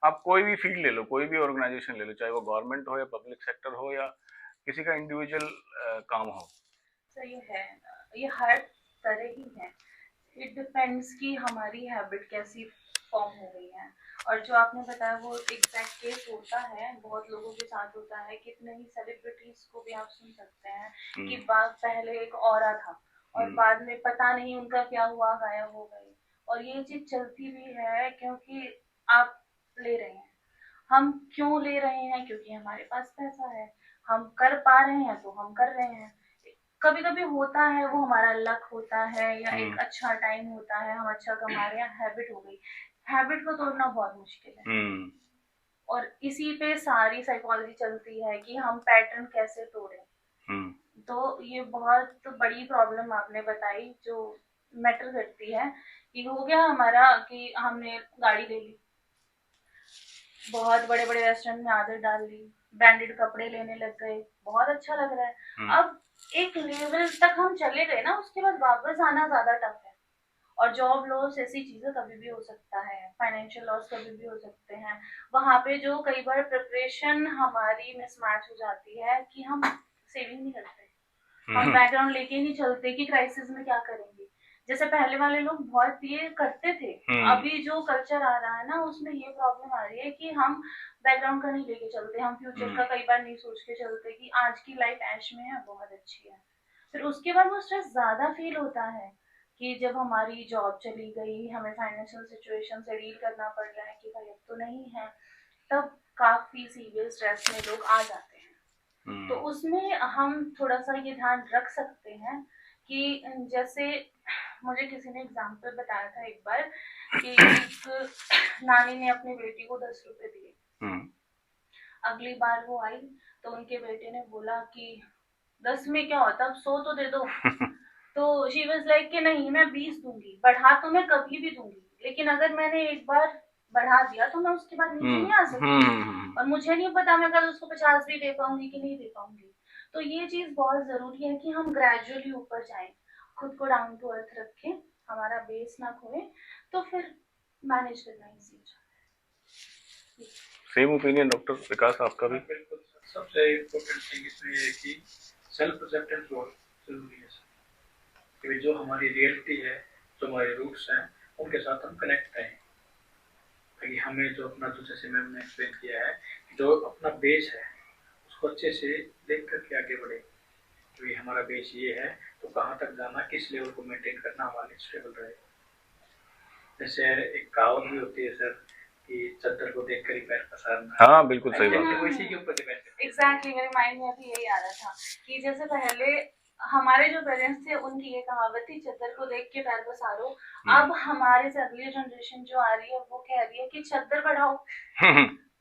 आप कोई भी फील्ड ले लो, कोई भी ऑर्गेनाइजेशन ले लो, चाहे वो गवर्नमेंट हो या पब्लिक सेक्टर हो या किसी का इंडिविजुअल काम हो। तो ये हर तरह ही है, इट डिपेंड्स कि हमारी हैबिट कैसी फॉर्म हो गई है। और जो आपने बताया वो एग्जैक्ट केस होता है, बहुत लोगों के साथ होता है। कितने ही सेलिब्रिटीज को भी आप सुन सकते हैं कि पहले एक औरा था और बाद में पता नहीं उनका क्या हुआ, गायब हो गई। और ये चीज चलती भी है क्योंकि आप ले रहे हैं। हम क्यों ले रहे हैं? क्योंकि हमारे पास पैसा है, हम कर पा रहे हैं तो हम कर रहे हैं। कभी कभी होता है वो हमारा लक होता है या एक अच्छा टाइम होता है, हम अच्छा कमा रहे हैं, हैबिट हो गई। हैबिट को तोड़ना बहुत मुश्किल है और इसी पे सारी साइकोलॉजी चलती है कि हम पैटर्न कैसे तोड़ें। तो ये बहुत बड़ी प्रॉब्लम आपने बताई जो मैटर करती है कि हो गया हमारा कि हमने गाड़ी ले ली, बहुत बड़े बड़े रेस्टोरेंट में आदत डाल ली, ब्रांडेड कपड़े लेने लग गए, बहुत अच्छा लग रहा है। अब एक लेवल तक हम चले गए ना, उसके बाद वापस आना ज्यादा टफ है। और जॉब लॉस ऐसी चीजें कभी भी हो सकता है, फाइनेंशियल लॉस कभी भी हो सकते हैं। वहां पे जो कई बार प्रिपरेशन हमारी मिसमैच हो जाती है कि हम सेविंग नहीं करते, हम बैकग्राउंड लेके नहीं चलते कि क्राइसिस में क्या करेंगे। जैसे पहले वाले लोग बहुत ये करते थे, अभी जो कल्चर आ रहा है ना उसमें ये प्रॉब्लम आ रही है कि हम बैकग्राउंड का नहीं लेके चलते, हम फ्यूचर का कई बार नहीं सोच के चलते कि आज की लाइफ ऐश में है, बहुत अच्छी है। फिर उसके बाद वो स्ट्रेस ज्यादा फील होता है कि जब हमारी जॉब चली गई, हमें फाइनेंशियल सिचुएशन से डील करना पड़ रहा है कि भाई अब तो नहीं है, तब काफी सीवियर स्ट्रेस में लोग आ जाते हैं। तो उसमें हम थोड़ा सा ये ध्यान रख सकते हैं कि जैसे मुझे किसी ने एग्जाम्पल बताया था एक बार कि एक नानी ने अपनी बेटी को 10 रुपए दिए। अगली बार वो आई तो उनके बेटे ने बोला कि 10 में क्या होता, अब 100 तो दे दो। तो शी वाज लाइक कि नहीं मैं 20 दूंगी, बढ़ा तो मैं कभी भी दूंगी, लेकिन अगर मैंने एक बार बढ़ा दिया तो मैं उसके बाद नीचे नहीं आ सकती और मुझे नहीं पता मैं कल उसको 50 भी दे पाऊंगी कि नहीं दे पाऊंगी। तो ये चीज बहुत जरूरी है कि हम ग्रेजुअली ऊपर जाएं, खुद को डाउन टू अर्थ रखें, हमारा बेस ना खोए, तो फिर मैनेज करना इजी हो जाता है। सेम ओपिनियन डॉक्टर विकास आपका भी? बिल्कुल सर, सबसे इम्पोर्टेंट थिंग इसमें ये है कि सेल्फ एक्सेप्टेंस बहुत जरूरी है सर, कि जो हमारी रियलिटी है, जो हमारे रूट्स हैं, उनके साथ हम कनेक्ट रहें। ताकि हमें जो अपना, जो जैसे मैम ने एक्सप्लेन किया है, जो अपना बेस है उसको अच्छे से देख करके आगे बढ़े कि हमारा बेस ये है तो कहाँ तक जाना, किस लेवल को मेंटेन करना हमारे स्टेबल रहे। जैसे एक कहावत भी होती है सर कि चद्दर को देखकर ही पैर पसारना। हाँ बिल्कुल सही बात है। इसी के ऊपर डिपेंड है। एग्जैक्टली, मेरे माइंड में अभी यही आ रहा था कि जैसे पहले हमारे जो पेरेंट्स थे उनकी ये कहावत थी चद्दर को देख के पैर पसारो। अब हमारे से अगली जनरेशन जो आ रही है वो कह रही है कि चद्दर बढ़ाओ।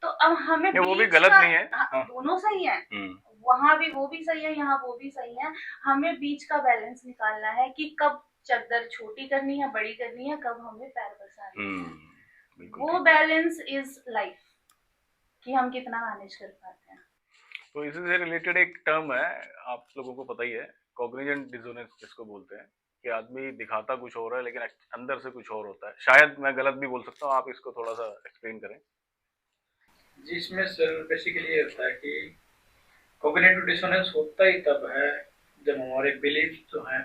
तो अब हमें वो भी गलत नहीं है, दोनों सही है, वहां भी वो भी सही है, यहाँ वो भी सही है। हमें बीच का बैलेंस निकालना है कि कब चद्दर छोटी करनी है, बड़ी करनी है, कब हमें पैर पसारनी है। वो बैलेंस इज लाइफ, कि हम कितना मैनेज कर पाते हैं। तो इसी से रिलेटेड एक टर्म है, आप लोगों को पता ही है, कॉग्निजेंट डिसोनेंस जिसको बोलते हैं। कि आदमी दिखाता कुछ हो रहा है लेकिन अंदर से कुछ और होता है। शायद मैं गलत भी बोल सकता हूँ, आप इसको थोड़ा सा एक्सप्लेन करें। जिसमें सर बेसिकली ये होता है कि कॉग्निटिव डिसोनेंस होता ही तब है जब हमारे बिलीफ जो है,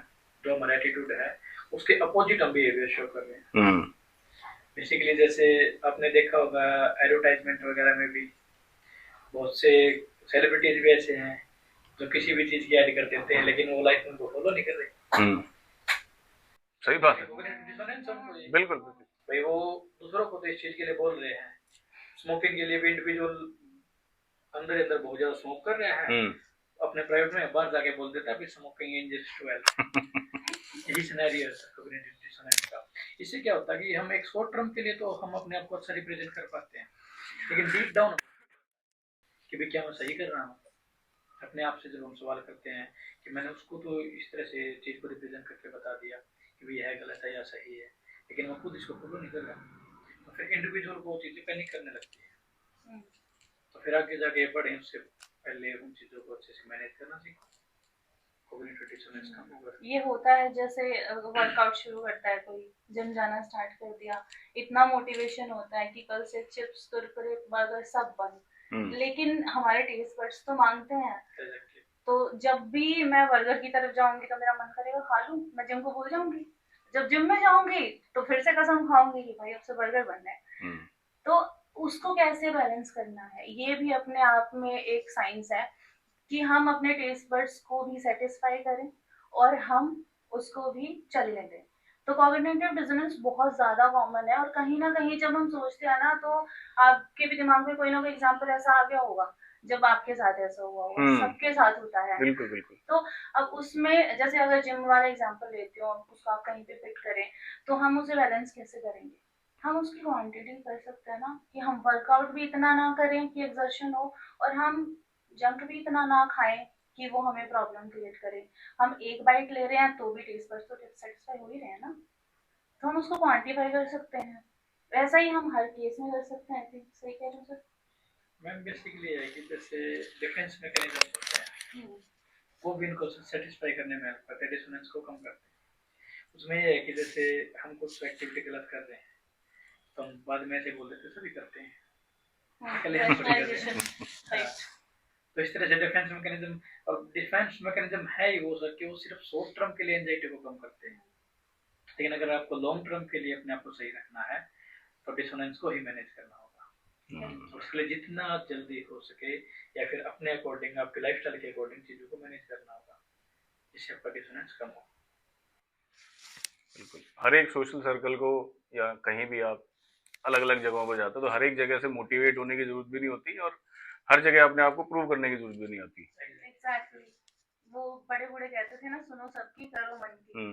जो हमारा एटीट्यूड है, उसके अपोजिट हम बिहेवियर शो कर रहे हैं। बेसिकली जैसे आपने देखा होगा एडवर्टाइजमेंट वगैरह में भी बहुत से सेलिब्रिटीज भी ऐसे हैं जो किसी भी चीज की ऐड कर देते हैं लेकिन वो लाइफ में उनको फॉलो नहीं कर रहे। सही बात है, कॉग्निटिव डिसोनेंस हमको ये बिल्कुल बिल्कुल। भाई वो दूसरों को तो इस चीज के लिए बोल रहे हैं, स्मोकिंग के लिए भी इंडिविजुअल अंदर अंदर बहुत ज्यादा स्मोक कर रहे हैं, अपने प्राइवेट में बाहर जाके बोल देता है कि स्मोकिंग इंजरीज टू हेल्थ। यही सिनेरियो है कॉग्निटिव डिसोनेंस का। इससे क्या होता है कि हम एक शॉर्ट टर्म के लिए तो हम अपने आप को अच्छा रिप्रेजेंट कर पाते हैं, लेकिन डीप डाउन कि भाई क्या मैं सही कर रहा हूँ, अपने आप से जब हम सवाल करते हैं कि मैंने उसको तो इस तरह से चीज को रिप्रेजेंट करके बता दिया कि भाई यह गलत है या सही है, लेकिन वो खुद इसको फॉलो नहीं कर रहा, तो फिर इंडिविजुअल को चीजें पैनिक करने लगती है। तो फिर आगे जाके बढ़े उससे पहले उन चीजों को अच्छे से मैनेज करना सीखो। ये होता है जैसे वर्कआउट शुरू करता है कोई, जिम जाना स्टार्ट कर दिया, इतना मोटिवेशन होता है कि कल से चिप्स कुरकुरे बर्गर सब बंद, लेकिन हमारे टेस्ट बड्स तो मांगते हैं। तो जब भी मैं बर्गर की तरफ जाऊंगी तो मेरा मन करेगा खा लूं, मैं जिम को भूल जाऊंगी। जब जिम में जाऊंगी तो फिर से कसम खाऊंगी कि भाई अब से बर्गर बनना है। तो उसको कैसे बैलेंस करना है, ये भी अपने आप में एक साइंस है कि हम अपने टेस्ट बड्स को भी सेटिस्फाई करें और हम उसको भी चलने दें। तो कॉग्निटिव डिसोनेंस बहुत ज्यादा कॉमन है, और कहीं ना कहीं जब हम सोचते हैं ना, तो आपके भी दिमाग में कोई ना कोई एग्जांपल ऐसा आ गया होगा जब आपके साथ ऐसा हुआ होगा, सबके साथ होता है। बिल्कुल बिल्कुल। तो अब उसमें जैसे अगर जिम वाला एग्जांपल लेते हो, उसको आप कहीं पे फिट करें, तो हम उसे बैलेंस कैसे करेंगे? हम उसकी क्वांटिटी कर सकते हैं ना, कि हम वर्कआउट भी इतना ना करें कि एक्सर्शन हो, और हम जंक भी इतना ना खाएं कि वो हमें प्रॉब्लम क्रिएट करे। हम एक बाइट ले रहे हैं तो भी टेस्ट बड्स तो सेटिस्फाई हो ही रहे हैं ना, तो हम उसको क्वांटिफाई कर सकते हैं। वैसा ही हम हर केस में कर सकते हैं। सही कह रहे हो सर? मैम बेसिकली है कि जैसे डिफेंस मैकेनिज्म होते हैं, वो भी इनको सेटिस्फाई करने में हेल्प करते हैं, डिसोनेंस को कम करते हैं। उसमें ये है कि जैसे हम कुछ एक्टिविटी गलत कर रहे हैं तो हम बाद में ऐसे बोल देते सभी करते हैं, तो इस तरह से डिफेंस मैकेनिज्म, और डिफेंस मैकेनिज्म है ही वो सर कि वो सिर्फ शॉर्ट टर्म के लिए एंजाइटी को कम करते हैं, लेकिन अगर आपको लॉन्ग टर्म के लिए अपने आप को सही रखना है तो डिसोनेंस को ही मैनेज करना होगा। उसके लिए जितना जल्दी हो सके या फिर अपने अकॉर्डिंग, आपके लाइफस्टाइल के अकॉर्डिंग चीजों को मैनेज करना होगा, जिससे आपका डिसोनेंस कम हो। बिल्कुल। हर एक सोशल सर्कल को या कहीं भी आप अलग अलग जगहों पर जाते हो तो हर एक जगह से मोटिवेट होने की जरूरत भी नहीं होती और हर जगह अपने आप को प्रूव करने की जरूरत भी नहीं होती। एग्जैक्टली। वो बड़े बूढ़े कहते थे ना, सुनो सबकी करो मन की।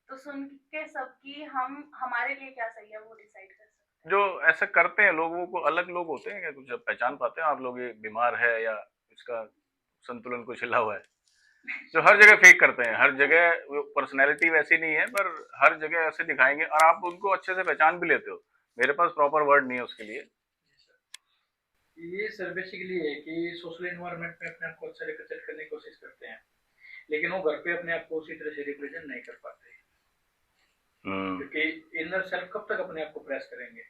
तो सुन के सबकी हम हमारे लिए क्या सही है वो डिसाइड कर सकते हैं। जो ऐसा करते हैं लोगों को, अलग लोग होते हैं क्या कुछ जब पहचान पाते हैं आप लोग ये बीमार है या इसका संतुलन कुछ हिला हुआ है, जो हर जगह फेक करते हैं, हर जगह पर्सनैलिटी वैसी नहीं है पर हर जगह ऐसे दिखाएंगे और आप उनको अच्छे से पहचान भी लेते हो। मेरे पास प्रॉपर वर्ड नहीं है उसके लिए। ये सर बेसिकली है कि सोशल एनवायरनमेंट में अपने आप को अच्छा रिप्रेजेंट करने की कोशिश करते हैं, लेकिन वो घर पे अपने आप को उसी तरह से रिप्रेजेंट नहीं कर पाते, क्योंकि इनर सेल्फ कब तक अपने आप को प्रेस करेंगे?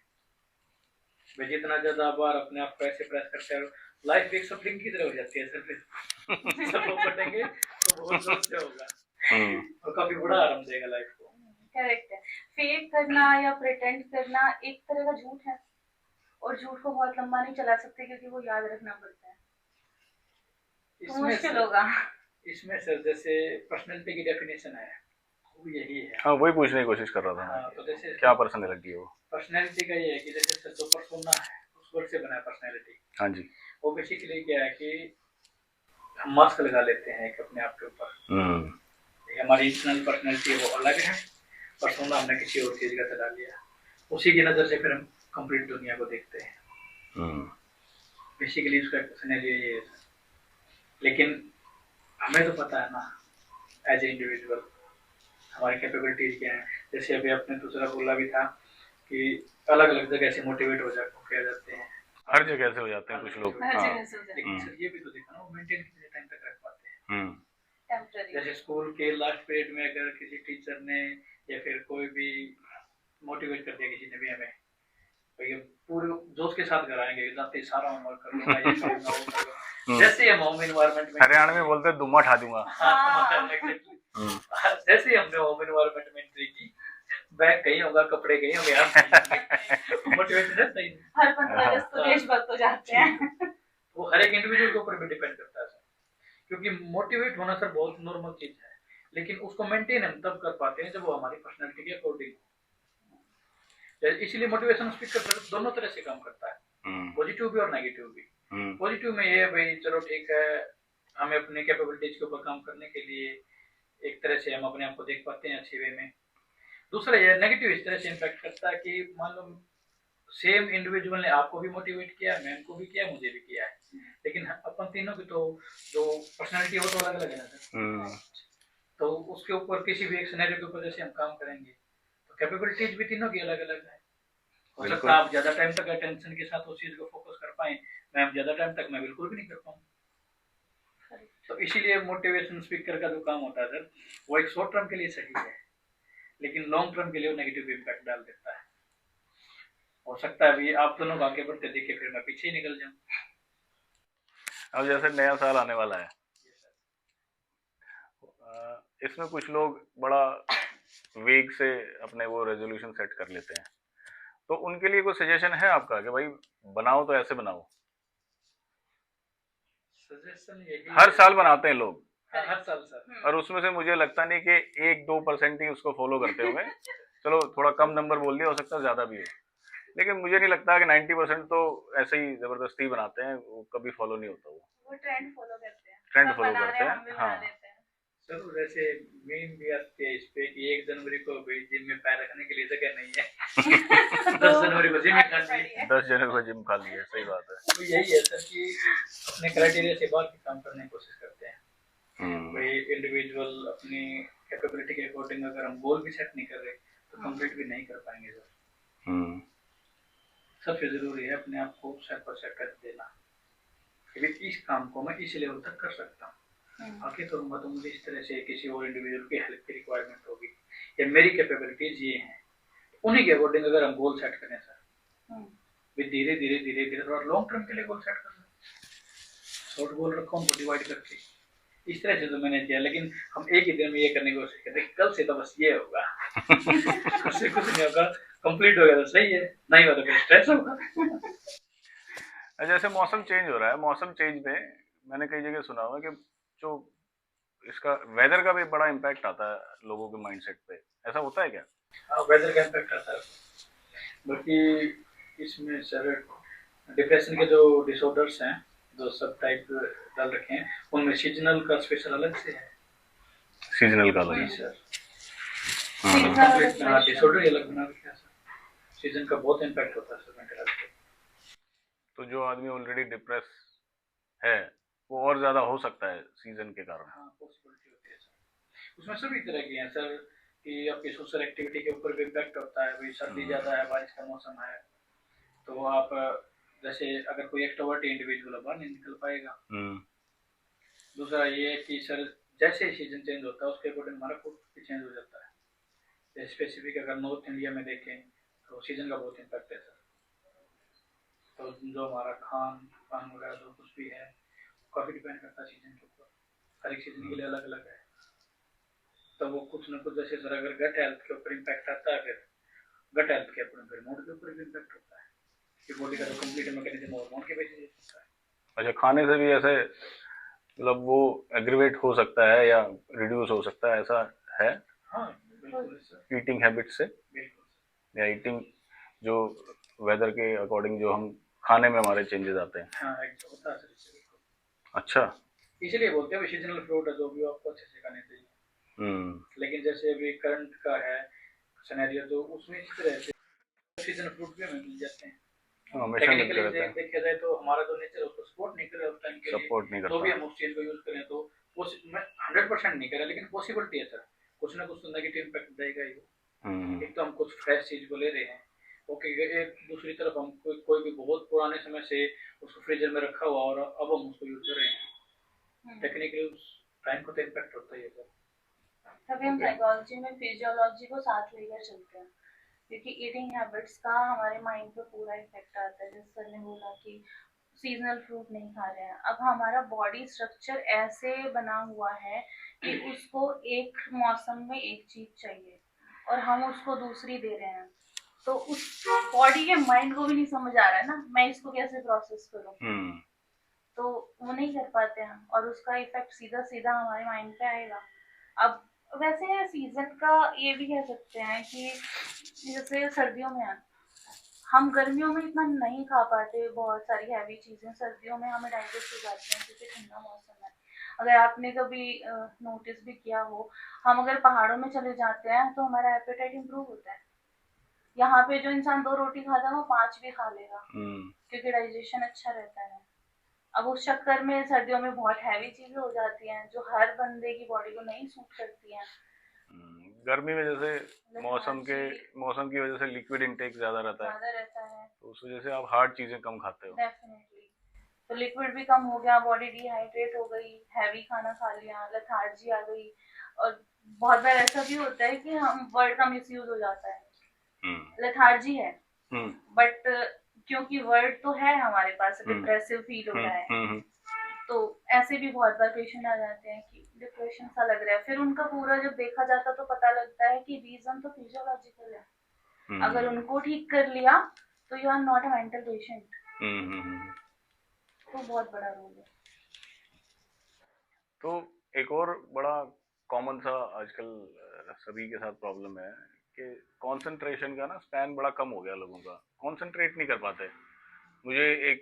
भाई जितना ज्यादा बार अपने आप को ऐसे प्रेस करते हैं, लाइफ एक सफरिंग की तरह हो जाती है सर, फिर सब लोग कटेंगे तो बहुत जोर से होगा और काफी बड़ा आराम देगा लाइफ को। करेक्ट है। फेक करना या प्रिटेंड करना एक तरह का झूठ है, और झूठ को बहुत लंबा नहीं चला सकते क्योंकि वो याद रखना पड़ता है, तो मुश्किल होगा। इसमें सर जैसे पर्सनैलिटी की डेफिनेशन है वो यही है। हाँ वही पूछने की कोशिश कर रहा था मैं। तो जैसे क्या पर्सनैलिटी है वो? पर्सनैलिटी का ये है कि जैसे सर जो पर्सोना है उस वर्ड से बना है पर्सनैलिटी। हाँ जी। वो बेसिकली क्या है कि हम मास्क लगा लेते हैं एक अपने आप के ऊपर, हमारी इंटरनल पर्सनैलिटी वो अलग है, पर्सोना हमने किसी और चीज का चला लिया, उसी की नजर से फिर हम कंप्लीट दुनिया को देखते हैं। बेसिकली उसका सिनेरियो ये है, लेकिन हमें तो पता है ना एज ए इंडिविजुअल हमारी कैपेबिलिटीज क्या है। जैसे अभी आपने दूसरा बोला भी था कि अलग अलग जगह से मोटिवेट हो जाते हैं, हर जगह से हो जाते हैं कुछ लोग। हर जगह से हो जाते हैं। लेकिन सर ये भी तो देखा ना वो मेंटेन कितने टाइम तक रख पाते हैं। जैसे स्कूल के लास्ट पीरियड में अगर किसी टीचर ने या फिर कोई भी मोटिवेट कर दिया किसी ने भी हमें, तो ये पूरे जोश के साथ घर आएंगे, जाते ही सारा होमवर्क कर लूंगा, ये करूंगा, वो करूंगा। जैसे हम होम एनवायरनमेंट में, हरियाणा में बोलते हैं दुम्मा ठा दूंगा। जैसे ही हमने होम एनवायरनमेंट में एंट्री की, बैग कहीं होगा, कपड़े कहीं होंगे, मोटिवेशन रहता ही नहीं। हर 15 अगस्त तो देशभक्त हो जाते हैं। वो हर एक इंडिविजुअल के ऊपर भी डिपेंड करता है सर, क्योंकि मोटिवेट होना सर बहुत नॉर्मल चीज है, लेकिन उसको मेंटेन हम तब कर पाते हैं जब वो हमारी पर्सनैलिटी के अकॉर्डिंग हो। इसीलिए मोटिवेशन स्पीकर दोनों तरह से काम करता है, पॉजिटिव भी और नेगेटिव भी। पॉजिटिव में ये है भाई चलो ठीक है, हमें अपने कैपेबिलिटीज के ऊपर काम करने के लिए एक तरह से हम अपने आप को देख पाते हैं अच्छे वे में। दूसरा ये नेगेटिव इस तरह से इम्पैक्ट करता है कि मान लो सेम इंडिविजुअल ने आपको भी मोटिवेट किया, मैम को भी किया, मुझे भी किया है, लेकिन अपन तीनों की तो जो पर्सनैलिटी हो तो अलग अलग है ना सर। तो उसके ऊपर किसी भी एक सिनेरियो के ऊपर जैसे हम काम करेंगे तो कैपेबिलिटीज भी तीनों की अलग अलग है। हो सकता है आप ज्यादा टाइम तक अटेंशन के साथ उस चीज को फोकस कर पाए, मैम ज्यादा टाइम तक मैं बिल्कुल भी नहीं कर पाऊँ। तो इसीलिए मोटिवेशन स्पीकर का जो काम होता है सर, वो एक शॉर्ट टर्म के लिए सही है, लेकिन लॉन्ग टर्म के लिए वो नेगेटिव इम्पैक्ट डाल देता है। हो सकता है अभी आप दोनों आगे बढ़ते देखे फिर मैं पीछे ही निकल जाऊं। अब जैसे नया साल आने वाला है, इसमें कुछ लोग बड़ा वेग से अपने वो रेजोल्यूशन सेट कर लेते हैं, तो उनके लिए कोई सजेशन है आपका कि भाई बनाओ तो ऐसे बनाओ? सजेशन यही हर साल बनाते हैं लोग, हर साल सर, और उसमें से मुझे लगता नहीं कि 1-2% ही उसको फॉलो करते होंगे। चलो थोड़ा कम नंबर बोल दिया, हो सकता है ज्यादा भी हो, लेकिन मुझे नहीं लगता कि 90% तो ऐसे ही जबरदस्ती बनाते हैं, वो कभी फॉलो नहीं होता। वो ट्रेंड फॉलो करते हैं, ट्रेंड फॉलो करते हैं। हाँ सर वैसे मेन भी आती है इस पे कि 1 जनवरी को भी जिम में पैर रखने के लिए जगह नहीं है। 10 जनवरी को जिम में खाली है, 10 जनवरी को जिम खाली है, सही बात है। तो यही है सर कि अपने क्राइटेरिया से बाहर के काम करने की कोशिश करते हैं। भाई इंडिविजुअल अपनी कैपेबिलिटी के अकॉर्डिंग अगर हम गोल भी सेट नहीं कर रहे तो कंप्लीट भी नहीं कर पाएंगे सर। सबसे जरूरी है अपने आप को सेट पर सेट कर देना कि इस काम को मैं इस लेवल तक कर सकता हूँ, आगे करूंगा तो मुझे इस तरह से किसी और इंडिविजुअल की हेल्प की रिक्वायरमेंट होगी, या मेरी कैपेबिलिटीज ये हैं, उन्हीं के अकॉर्डिंग अगर हम गोल सेट करें सर, धीरे धीरे धीरे धीरे और लॉन्ग टर्म के लिए गोल सेट करना। शॉर्ट गोल रखो उनको डिवाइड करके, इस तरह से तो मैंने किया, लेकिन हम एक ही दिन में ये करने की कोशिश करते कल से तो बस ये होगा। उससे कुछ नहीं होगा, कंप्लीट हो गया तो सही है, नहीं होगा तो फिर स्ट्रेस होगा। जैसे मौसम चेंज हो रहा है, मौसम चेंज में मैंने कई जगह सुना हुआ कि जो इसका वेदर का भी बड़ा इम्पैक्ट आता है लोगों के माइंडसेट पे, ऐसा होता है क्या? हाँ वेदर का इम्पैक्ट आता है, बल्कि इसमें सर डिप्रेशन के जो डिसऑर्डर्स हैं, जो सब टाइप डाल रखे हैं, उनमें सीजनल का स्पेशल अलग से है। सीजनल का अलग सर डिसऑर्डर अलग बना रखा है सर, सीजन का बहुत इम्पैक्ट होता है सर मेंटल हेल्थ पे। तो जो आदमी ऑलरेडी डिप्रेस है वो और ज्यादा हो सकता है सीजन के कारण? हाँ पॉसिबिलिटी होती है सर, उसमें सभी तरह की हैं सर, कि आपकी सोशल एक्टिविटी के ऊपर भी इम्पैक्ट होता है, भाई सर्दी ज़्यादा है, बारिश का मौसम है, तो आप जैसे अगर कोई एक्सट्रोवर्ट इंडिविजुअल बाहर नहीं निकल पाएगा। दूसरा ये है कि सर जैसे सीजन चेंज होता है उसके अकॉर्डिंग हमारा फूड भी चेंज हो जाता है। स्पेसिफिक अगर नॉर्थ इंडिया में देखें तो सीजन का बहुत इम्पैक्ट है सर, तो जो हमारा खान पान वगैरह जो कुछ भी है काफ़ी डिपेंड करता है सीजन के ऊपर, हर एक सीजन के लिए अलग अलग है। तो वो कुछ ना कुछ जैसे सर अगर गट हेल्थ के ऊपर इम्पैक्ट आता है, फिर गट हेल्थ के ऊपर फिर मूड के ऊपर भी इम्पैक्ट होता है, कि बॉडी का जो कंप्लीट मैकेनिज्म हार्मोन के बेसिस पे होता है। अच्छा, खाने से भी ऐसे मतलब वो एग्रीवेट हो सकता है या रिड्यूस हो सकता है, ऐसा है? हाँ बिल्कुल सर, ईटिंग हैबिट से बिल्कुल या ईटिंग जो वेदर के अकॉर्डिंग जो हम खाने में हमारे चेंजेस आते हैं। हाँ होता है सर इससे बिल्कुल। अच्छा, इसलिए बोलते हैं सीजनल फ्रूट है जो भी आपको अच्छे से खाने चाहिए। लेकिन जैसे अभी करंट का है सिनेरियो, तो उसमें इस तरह से सीजनल फ्रूट भी हमें मिल जाते हैं। टेक्निकली देखा जाए तो हमारा जो नेचर उसको सपोर्ट नहीं कर रहा उस टाइम के लिए, तो भी हम उस चीज को यूज करें तो 100% नहीं करें, लेकिन पॉसिबिलिटी है सर, कुछ ना कुछ तो नेगेटिव इम्पैक्ट देगा ही। एक तो हम कुछ फ्रेश चीज को ले रहे हैं, ओके, एक दूसरी तरफ हम कोई भी बहुत पुराने समय से उसको फ्रीजर में रखा हुआ और अब हम उसको यूज कर रहे हैं, टेक्निकली उस ब्रेन को तो इम्पैक्ट होता ही है सर। तभी हम साइकोलॉजी में फिजियोलॉजी को साथ लेकर चलते हैं, क्योंकि ईटिंग हैबिट्स का हमारे माइंड पे पूरा इफेक्ट आता है। जैसे सर ने बोला कि सीजनल फ्रूट नहीं खा रहे हैं, अब हमारा बॉडी स्ट्रक्चर ऐसे बना हुआ है कि उसको एक मौसम में एक चीज चाहिए और हम उसको दूसरी दे रहे हैं, तो उस बॉडी के माइंड को भी नहीं समझ आ रहा है ना मैं इसको कैसे प्रोसेस करूं, तो वो नहीं कर पाते हैं और उसका इफेक्ट सीधा सीधा हमारे माइंड पे आएगा। अब वैसे सीजन का ये भी कह सकते हैं कि जैसे सर्दियों में हम गर्मियों में इतना नहीं खा पाते बहुत सारी हैवी चीजें, सर्दियों में हमें डाइजेस्ट हो जाती हैं क्योंकि ठंडा मौसम है। अगर आपने कभी नोटिस भी किया हो, हम अगर पहाड़ों में चले जाते हैं तो हमारा एपेटाइट इंप्रूव होता है। यहाँ पे जो इंसान 2 रोटी खाता है वो 5 भी खा लेगा क्योंकि डाइजेशन अच्छा रहता है। अब उस चक्कर में सर्दियों में बहुत हैवी चीजें हो जाती हैं जो हर बंदे की बॉडी को नहीं सूट करती हैं। गर्मी में जैसे मौसम की वजह से लिक्विड इंटेक ज्यादा रहता है, तो उस वजह से आप हार्ड चीजें कम खाते हो। डेफिनेटली, तो लिक्विड भी कम हो गया, बॉडी डिहाइड्रेट हो गई, हैवी खाना खा लिया, लेथार्जी आ गई। और बहुत बार ऐसा भी होता है कि हम वर्ड का मिसयूज हो जाता है, लेथार्जी है बट क्योंकि वर्ड तो है हमारे पास, डिप्रेसिव फील हो रहा है, तो ऐसे भी बहुत बार पेशेंट आ जाते हैं कि डिप्रेशन सा लग रहा है। फिर उनका पूरा जब देखा जाता तो पता लगता है कि रीजन तो फिजियोलॉजिकल है। अगर उनको ठीक कर लिया तो you are not a mental patient. तो बहुत बड़ा रोल है। तो एक और बड़ा कॉमन सा आजकल सभी के साथ प्रॉब्लम है कि कंसंट्रेशन का ना स्पैन बड़ा कम हो गया लोगों का, कंसंट्रेट नहीं कर पाते। मुझे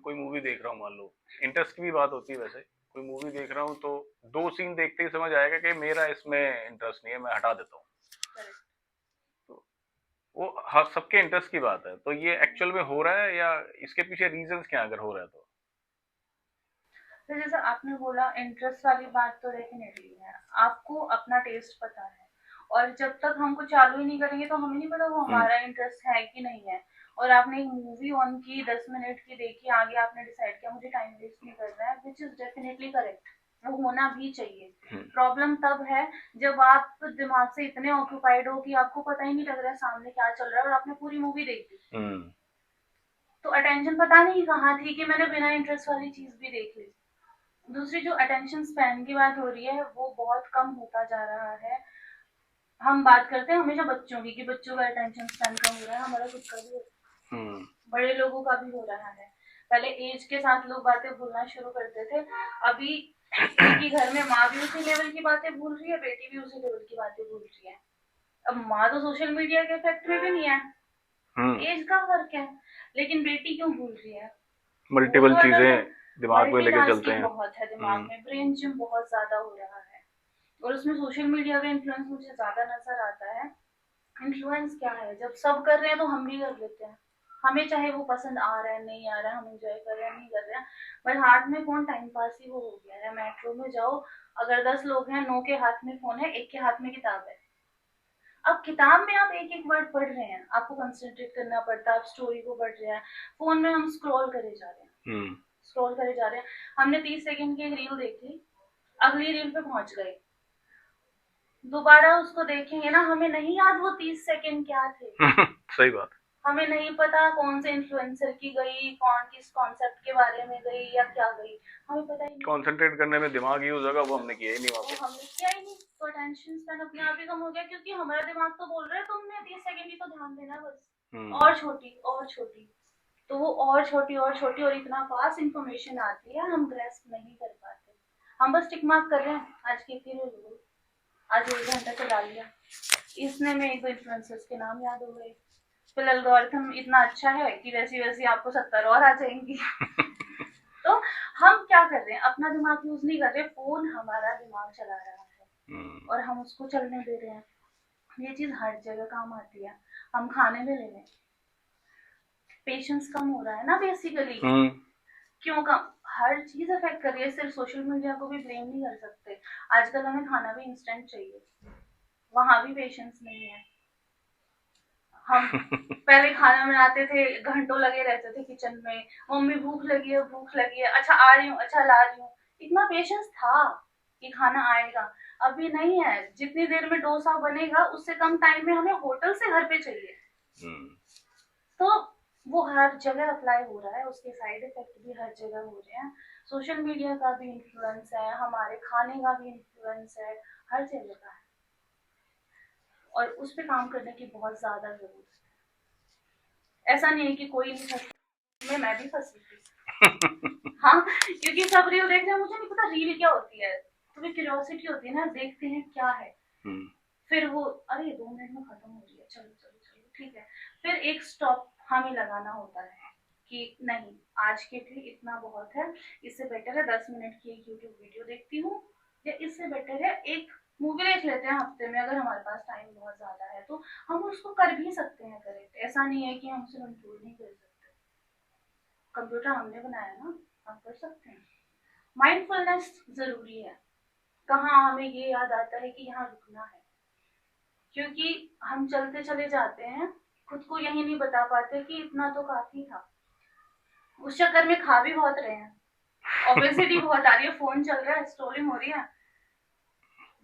कोई मूवी देख रहा हूँ, मान लो इंटरेस्ट की भी बात होती है, वैसे कोई मूवी देख रहा हूँ तो 2 सीन देखते ही समझ आएगा कि मेरा इसमें इंटरेस्ट नहीं है, मैं हटा देता हूँ। तो वो सबके इंटरेस्ट की बात है, तो ये एक्चुअल में हो रहा है या इसके पीछे रीजंस क्या अगर हो रहा है तो? जैसे आपने बोला इंटरेस्ट वाली बात तो डेफिनेटली है, आपको अपना टेस्ट पता है और जब तक हमको चालू ही नहीं करेंगे तो हमें नहीं पता वो हमारा इंटरेस्ट है कि नहीं है। और आपने एक मूवी ऑन की 10 मिनट की देखी, आगे आपने डिसाइड किया मुझे टाइम वेस्ट नहीं करना है, विच इज डेफिनेटली करेक्ट, वो होना भी चाहिए। प्रॉब्लम तब है जब आप दिमाग से इतने ऑक्यूपाइड हो कि आपको पता ही नहीं लग रहा है सामने क्या चल रहा है और आपने पूरी मूवी देख ली, तो अटेंशन पता नहीं कहाँ थी कि मैंने बिना इंटरेस्ट वाली चीज भी देख ली। दूसरी जो अटेंशन स्पैन की बात हो रही है वो बहुत कम होता जा रहा है। हम बात करते हैं हमेशा बच्चों की कि बच्चों का अटेंशन स्पैन कम हो रहा है, हमारा खुद का भी हो रहा है, बड़े लोगों का भी हो रहा है। पहले एज के साथ लोग बातें भूलना शुरू करते थे, अभी एक ही घर में माँ भी उसी लेवल की बातें भूल रही है, बेटी भी उसी लेवल की बातें भूल रही है। अब माँ तो सोशल मीडिया के इफेक्ट में भी नहीं है, एज का फर्क है, लेकिन बेटी क्यों भूल रही है? मल्टीपल चीजें दिमाग में लेके चलते हैं, बहुत है दिमाग में, ब्रेन जिम बहुत ज्यादा हो रहा है और उसमें सोशल मीडिया का इन्फ्लुएंस मुझे ज्यादा नजर आता है। इन्फ्लुएंस क्या है, जब सब कर रहे हैं तो हम भी कर लेते हैं, हमें चाहे वो पसंद आ रहा है नहीं आ रहा है, हम एंजॉय कर रहे हैं नहीं कर रहे हैं, पर हाथ में फोन टाइम पास ही वो हो गया है। मेट्रो में जाओ, अगर 10 लोग हैं, 9 के हाथ में फोन है, 1 के हाथ में किताब है। अब किताब में आप एक एक वर्ड पढ़ रहे हैं, आपको कंसंट्रेट करना पड़ता है, आप स्टोरी को पढ़ रहे हैं, फोन में हम स्क्रॉल करे जा रहे हैं, स्क्रॉल करे जा रहे हैं। हमने 30 सेकंड की एक रील देखी, अगली रील पे पहुंच गए, दोबारा उसको देखेंगे ना, हमें नहीं याद वो 30 सेकंड क्या थे। सही बात, हमें नहीं पता कौन से इन्फ्लुएंसर की गई, कौन किस कॉन्सेप्ट के बारे में गई या क्या गई, हमें पता ही नहीं। कंसंट्रेट करने में दिमाग यूज होगा, वो हमने किया ही नहीं, हमने किया ही नहीं, तो अटेंशन स्पैन अपने आप ही कम हो गया, क्योंकि हमारा दिमाग तो बोल रहा है तुमने 30 सेकंड ही तो ध्यान देना बस, और छोटी और छोटी, तो वो और छोटी और छोटी और इतना फास्ट इंफॉर्मेशन आती है, हम ग्रेस्प नहीं कर पाते, हम बस टिक मार्क कर रहे हैं, आज की फिर आज 1 घंटा चला लिया, इसने में 1-2 इन्फ्लुएंसर्स के नाम याद हो गए, फिर एल्गोरिथम इतना अच्छा है कि वैसी वैसी आपको 70 और आ जाएंगी। तो हम क्या कर रहे हैं, अपना दिमाग यूज नहीं कर रहे, फोन हमारा दिमाग चला रहा है और हम उसको चलने दे रहे हैं। ये चीज हर जगह काम आती है, हम खाने में ले रहे हैं, पेशेंस कम हो रहा है ना बेसिकली, क्यों कम, हर चीज अफेक्ट कर रही है, सिर्फ सोशल मीडिया को भी ब्लेम नहीं कर सकते। आजकल हमें खाना भी इंस्टेंट चाहिए, वहां भी पेशेंस नहीं है। हम पहले खाना बनाते थे, घंटों लगे रहते थे किचन में, मम्मी भूख लगी है, अच्छा आ रही हूँ, अच्छा ला रही हूँ, इतना पेशेंस था। कि खाना आएगा। अभी नहीं है, जितनी देर में डोसा बनेगा उससे कम टाइम में हमें होटल से घर पे चाहिए। तो वो हर जगह अप्लाई हो रहा है, उसके साइड इफेक्ट भी हर जगह हो रहे हैं। सोशल मीडिया का भी इन्फ्लुएंस है, हमारे खाने का भी इन्फ्लुएंस है, हर जगह का है, और उस पर काम करने की बहुत ज्यादा जरूरत है। ऐसा नहीं है कि कोई नहीं फंसा, मैं भी फंसी थी। हाँ, क्योंकि सब रील देख रहे हैं, मुझे नहीं पता रील क्या होती है, तुम्हें क्यूरियोसिटी होती है ना, देखते हैं क्या है, फिर वो अरे 2 मिनट में खत्म हो रही है, चलो चलो चलो ठीक है, फिर एक स्टॉप हमें लगाना होता है कि नहीं, आज के लिए इतना बहुत है, इससे बेटर है 10 मिनट की एक यूट्यूब वीडियो देखती हूँ, या इससे बेटर है एक मूवी देख लेते हैं हफ्ते में, अगर हमारे पास टाइम बहुत ज्यादा है तो हम उसको कर भी सकते हैं करेक्ट। ऐसा नहीं है कि हम उसे कंट्रोल नहीं कर सकते, कंप्यूटर हमने बनाया ना, हम कर सकते हैं। माइंडफुलनेस जरूरी है। कहाँ हमें ये याद आता है कि यहाँ रुकना है, क्योंकि हम चलते चले जाते हैं, खुद को यही नहीं बता पाते कि इतना तो काफी था। उस चक्कर में खा भी बहुत रहे हैं, ओबेसिटी बहुत आ रही है, फोन चल रहा है, स्क्रोलिंग हो रही है,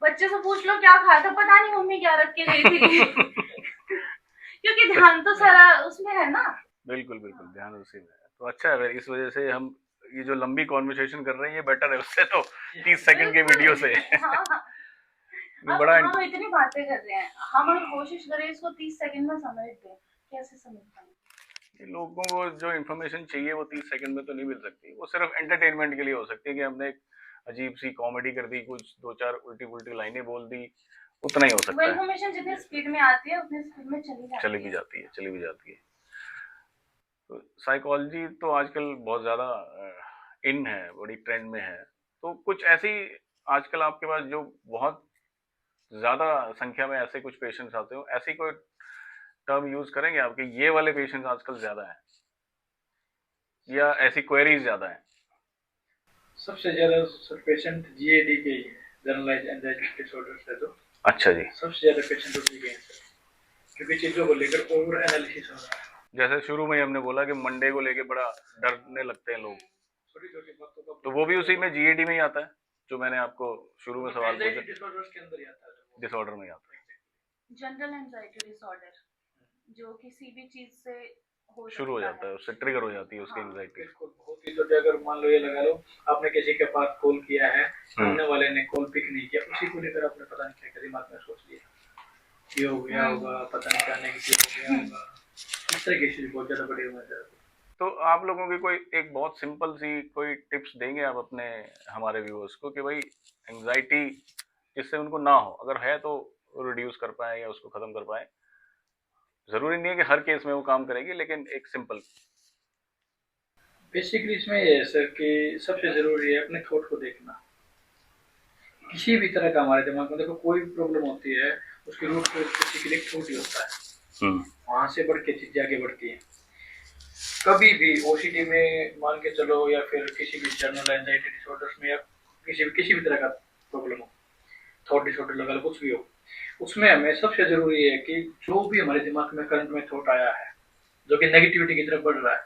बच्चे से पूछ लो क्या खाया था, पता नहीं मम्मी क्या रख के गई थी। क्योंकि ध्यान तो सारा उसमें है ना। बिल्कुल बिल्कुल, ध्यान उसी में है। तो अच्छा है, इस वजह से हम ये जो लंबी कॉन्वर्सेशन कर रहे हैं ये बेटर है उससे तो 30 सेकंड के वीडियो से। हाँ, अब बड़ा हम इतनी बातें कर रहे हैं, हम अगर कोशिश करें इसको 30 सेकंड में समझ दें, कैसे समझ पाएंगे? लोगों को जो इन्फॉर्मेशन चाहिए वो 30 सेकंड में तो नहीं मिल सकती, वो सिर्फ एंटरटेनमेंट के लिए हो सकती है कि हमने एक अजीब सी कॉमेडी कर दी, कुछ 2-4 उल्टी पुल्टी लाइनें बोल दी, उतना ही हो सकता है। इन्फॉर्मेशन जितनी स्पीड में आती है उतनी स्पीड में चली भी जाती है। तो साइकोलॉजी तो आजकल बहुत ज़्यादा इन है, बड़ी ट्रेंड में है। तो कुछ ऐसी आजकल आपके पास जो बहुत ज़्यादा संख्या में ऐसे कुछ पेशेंट्स आते हो, ऐसी कोई टर्म यूज करेंगे आपके, ये वाले पेशेंट्स आजकल ज़्यादा हैं या ऐसी क्वेरीज ज़्यादा हैं? सबसे ज्यादा पेशेंट जीएडी के ही है, जनरलाइज एंजाइटी डिसऑर्डर है। तो अच्छा जी, सबसे ज्यादा पेशेंट उसी के हैं सर, क्योंकि चीजों को लेकर ओवर एनालिसिस हो रहा है। जैसे शुरू में ही हमने बोला कि मंडे को लेके बड़ा डरने लगते हैं लोग, छोटी छोटी बातों का तो वो भी उसी में जीएडी में ही आता है जो मैंने आपको शुरू में सवाल पूछा, डिसऑर्डर्स के अंदर ही आता है, डिसऑर्डर में ही आता है। जनरल एंजाइटी डिसऑर्डर, जो किसी भी चीज से हो शुरू हो जाता है, उससे ट्रिगर हो जाती है उसकी एंजाइटी। बिल्कुल बहुत ही छोटे, अगर मान लो ये लगा लो आपने किसी के पास कॉल किया है, सामने वाले ने कॉल पिक नहीं किया, उसी को लेकर आपने पता नहीं क्या दिमाग में सोच लिया, ये हो गया होगा, पता नहीं क्या नेगेटिव हो गया होगा, इस तरह के इश्यूज बहुत ज्यादा बड़े हुए हैं। तो आप लोगों की कोई एक बहुत सिंपल सी कोई टिप्स देंगे आप अपने हमारे व्यूअर्स को कि भाई एंजाइटी जिससे उनको ना हो, अगर है तो रिड्यूस कर पाए या उसको खत्म कर पाए? जरूरी नहीं है कि हर केस में वो काम करेगी, लेकिन एक सिंपल। बेसिकली इसमें ये है सर कि सबसे जरूरी है अपने थॉट को देखना। किसी भी तरह का हमारे दिमाग में देखो कोई भी प्रॉब्लम होती है, उसकी रूट कोज बेसिकली एक थॉट ही होता है, वहां से बढ़ के चीजें आगे बढ़ती है। कभी भी ओसीडी में मान के चलो, या फिर किसी भी जनरल एंजाइटी डिसऑर्डर्स में, या किसी भी तरह का प्रॉब्लम हो, थॉट डिसऑर्डर लगा लो, कुछ भी हो, उसमें हमें सबसे जरूरी है कि जो भी हमारे दिमाग में करंट में थॉट आया है जो कि नेगेटिविटी की तरफ बढ़ रहा है,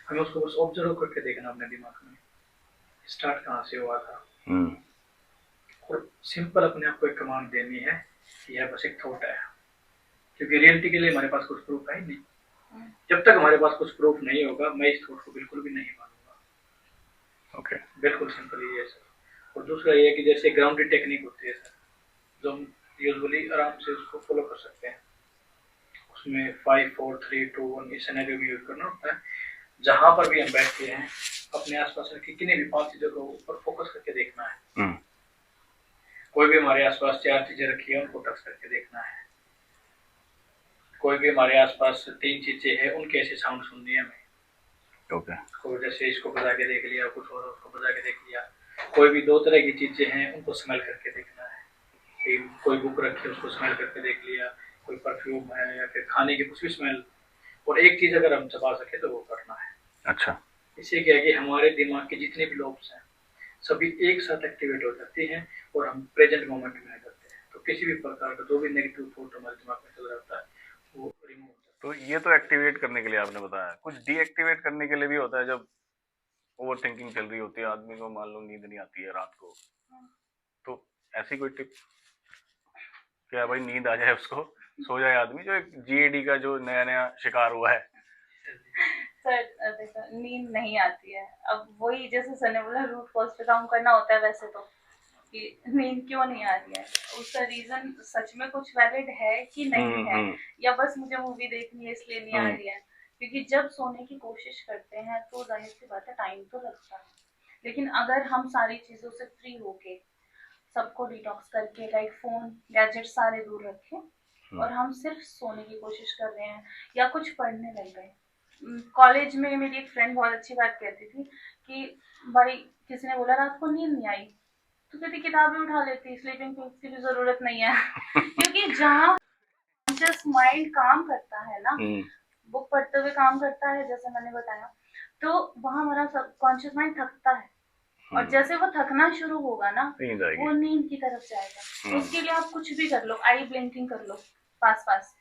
हमें उसको बस ऑब्जर्व करके देखना अपने दिमाग में, स्टार्ट कहाँ से हुआ था, और सिंपल अपने आप को एक कमांड देनी है कि यह बस एक थॉट है, क्योंकि रियलिटी के लिए हमारे पास कुछ प्रूफ है ही नहीं। जब तक हमारे पास कुछ प्रूफ नहीं होगा, मैं इस थॉट को बिल्कुल भी नहीं मानूंगा। ओके, बिल्कुल सिंपल ये है सर। और दूसरा ये है कि जैसे ग्राउंडेड टेक्निक होती है सर, जो हम यूजुअली आराम से उसको फॉलो कर सकते हैं, उसमें 5 4 3 2 1 इस सिनेरियो में यूज करना होता है। जहां पर भी हम बैठते हैं, अपने आसपास रखी किन्हीं भी 5 चीजों को ऊपर फोकस करके देखना है। कोई भी हमारे आसपास 4 चीजें रखी है, उनको टच करके देखना है। कोई भी हमारे आसपास 3 चीजें हैं, उनके ऐसे साउंड सुननी है हमें। ओके, कोई जैसे इसको बजा के देख लिया, कुछ और उसको बजा के देख लिया। कोई भी 2 तरह की चीजें हैं, उनको स्मेल करके देखना है। कोई बुक रखी है, उसको स्मेल करके देख लिया, कोई परफ्यूम है या फिर खाने की कुछ भी स्मेल, और एक चीज अगर हम चबा सके तो वो करना है। अच्छा, इससे क्या है कि हमारे दिमाग के जितने भी लोब्स हैं सभी एक साथ एक्टिवेट हो जाते हैं और हम प्रेजेंट मोमेंट में आ जाते हैं। तो किसी भी प्रकार का जो भी नेगेटिव थॉट हमारे दिमाग में चल रहा है वो रिमूव हो जाता है। तो ये तो एक्टिवेट करने के लिए आपने बताया, कुछ डीएक्टिवेट करने के लिए भी होता है जब ओवर थिंकिंग चल रही होती है आदमी को, मान लो नींद नहीं आती है रात को, तो ऐसी कोई टिप क्या भाई नींद आ जाए उसको, सो जाए आदमी, जो एक जीएडी का जो नया नया शिकार हुआ है? सर देखो, नींद नहीं आती है। अब वही जैसे सर ने बोला, रूट कॉज पे काम करना होता है वैसे तो, कि नींद क्यों नहीं आ रही है, उसका रीजन सच में कुछ वैलिड है कि नहीं है, या बस मुझे मूवी देखनी है इसलिए नहीं आ रही है। क्योंकि जब सोने की कोशिश करते हैं तो जाहिर सी बात है टाइम तो लगता है, लेकिन अगर हम सारी चीजों से फ्री होके, सबको डिटॉक्स करके, लाइक फोन गैजेट सारे दूर रखें और हम सिर्फ सोने की कोशिश कर रहे हैं या कुछ पढ़ने लग गए। कॉलेज में मेरी एक फ्रेंड बहुत अच्छी बात कहती थी कि भाई किसी ने बोला रात को नींद नहीं आई, तो कहती किताबें उठा लेती, स्लीपिंग पिल्स की भी जरूरत नहीं है। क्योंकि जहाँ जस्ट माइंड काम करता है ना, बुक पढ़ते हुए काम करता है जैसे मैंने बताया, तो वहाँ हमारा सबकॉन्शियस माइंड थकता है, और जैसे वो थकना शुरू होगा ना, वो नींद की तरफ जाएगा। उसके लिए आप कुछ भी कर लो, आई ब्लिंकिंग कर लो पास पास,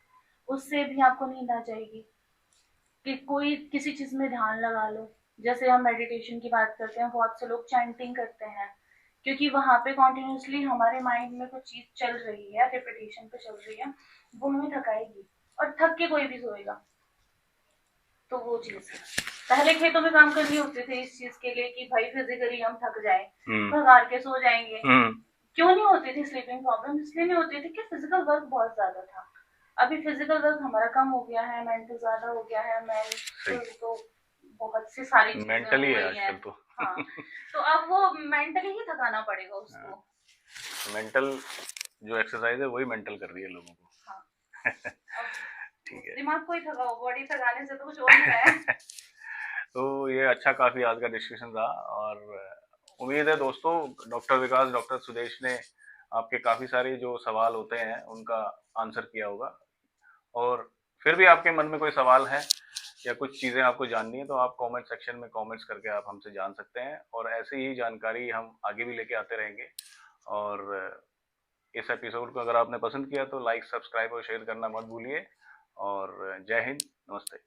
उससे भी आपको नींद आ जाएगी। कि कोई किसी चीज में ध्यान लगा लो, जैसे हम मेडिटेशन की बात करते हैं, बहुत से लोग चैंटिंग करते हैं, क्योंकि वहां पे कॉन्टिन्यूसली हमारे माइंड में कुछ चीज चल रही है, रिपीटेशन पे चल रही है, वो हमें थकाएगी, और थक के कोई भी सोएगा। तो वो चीज है। पहले खेतों में काम करनी होती थी इस चीज के लिए कि भाई फिजिकली हम थक जाए, भगार के सो जाएंगे। क्यों नहीं होती थी स्लीपिंग प्रॉब्लम? इसलिए नहीं होती थी कि फिजिकल वर्क बहुत ज्यादा था। अभी फिजिकल वर्क हमारा कम हो गया है, मेंटल ज्यादा हो गया है, मेंटल तो बहुत सी सारी चीजें मेंटली हो है गई है। आजकल तो। हाँ, तो अब वो मेंटली ही थकाना पड़ेगा उसको। मेंटल जो एक्सरसाइज है वही मेंटल कर रही है लोगों को। हाँ। ठीक है। दिमाग को ही थकाओ, बॉडी थकाने से तो कुछ हो नहीं रहा है। तो ये अच्छा काफी आज का डिस्कशन था, और उम्मीद है दोस्तों डॉक्टर विकास, डॉक्टर सुदेश ने आपके काफी सारे जो सवाल होते हैं उनका आंसर किया होगा। और फिर भी आपके मन में कोई सवाल है या कुछ चीजें आपको जाननी है तो आप कमेंट सेक्शन में कमेंट्स करके आप हमसे जान सकते हैं, और ऐसी ही जानकारी हम आगे भी लेके आते रहेंगे। और इस एपिसोड को अगर आपने पसंद किया तो लाइक, सब्सक्राइब और शेयर करना मत भूलिए। और जय हिंद, नमस्ते।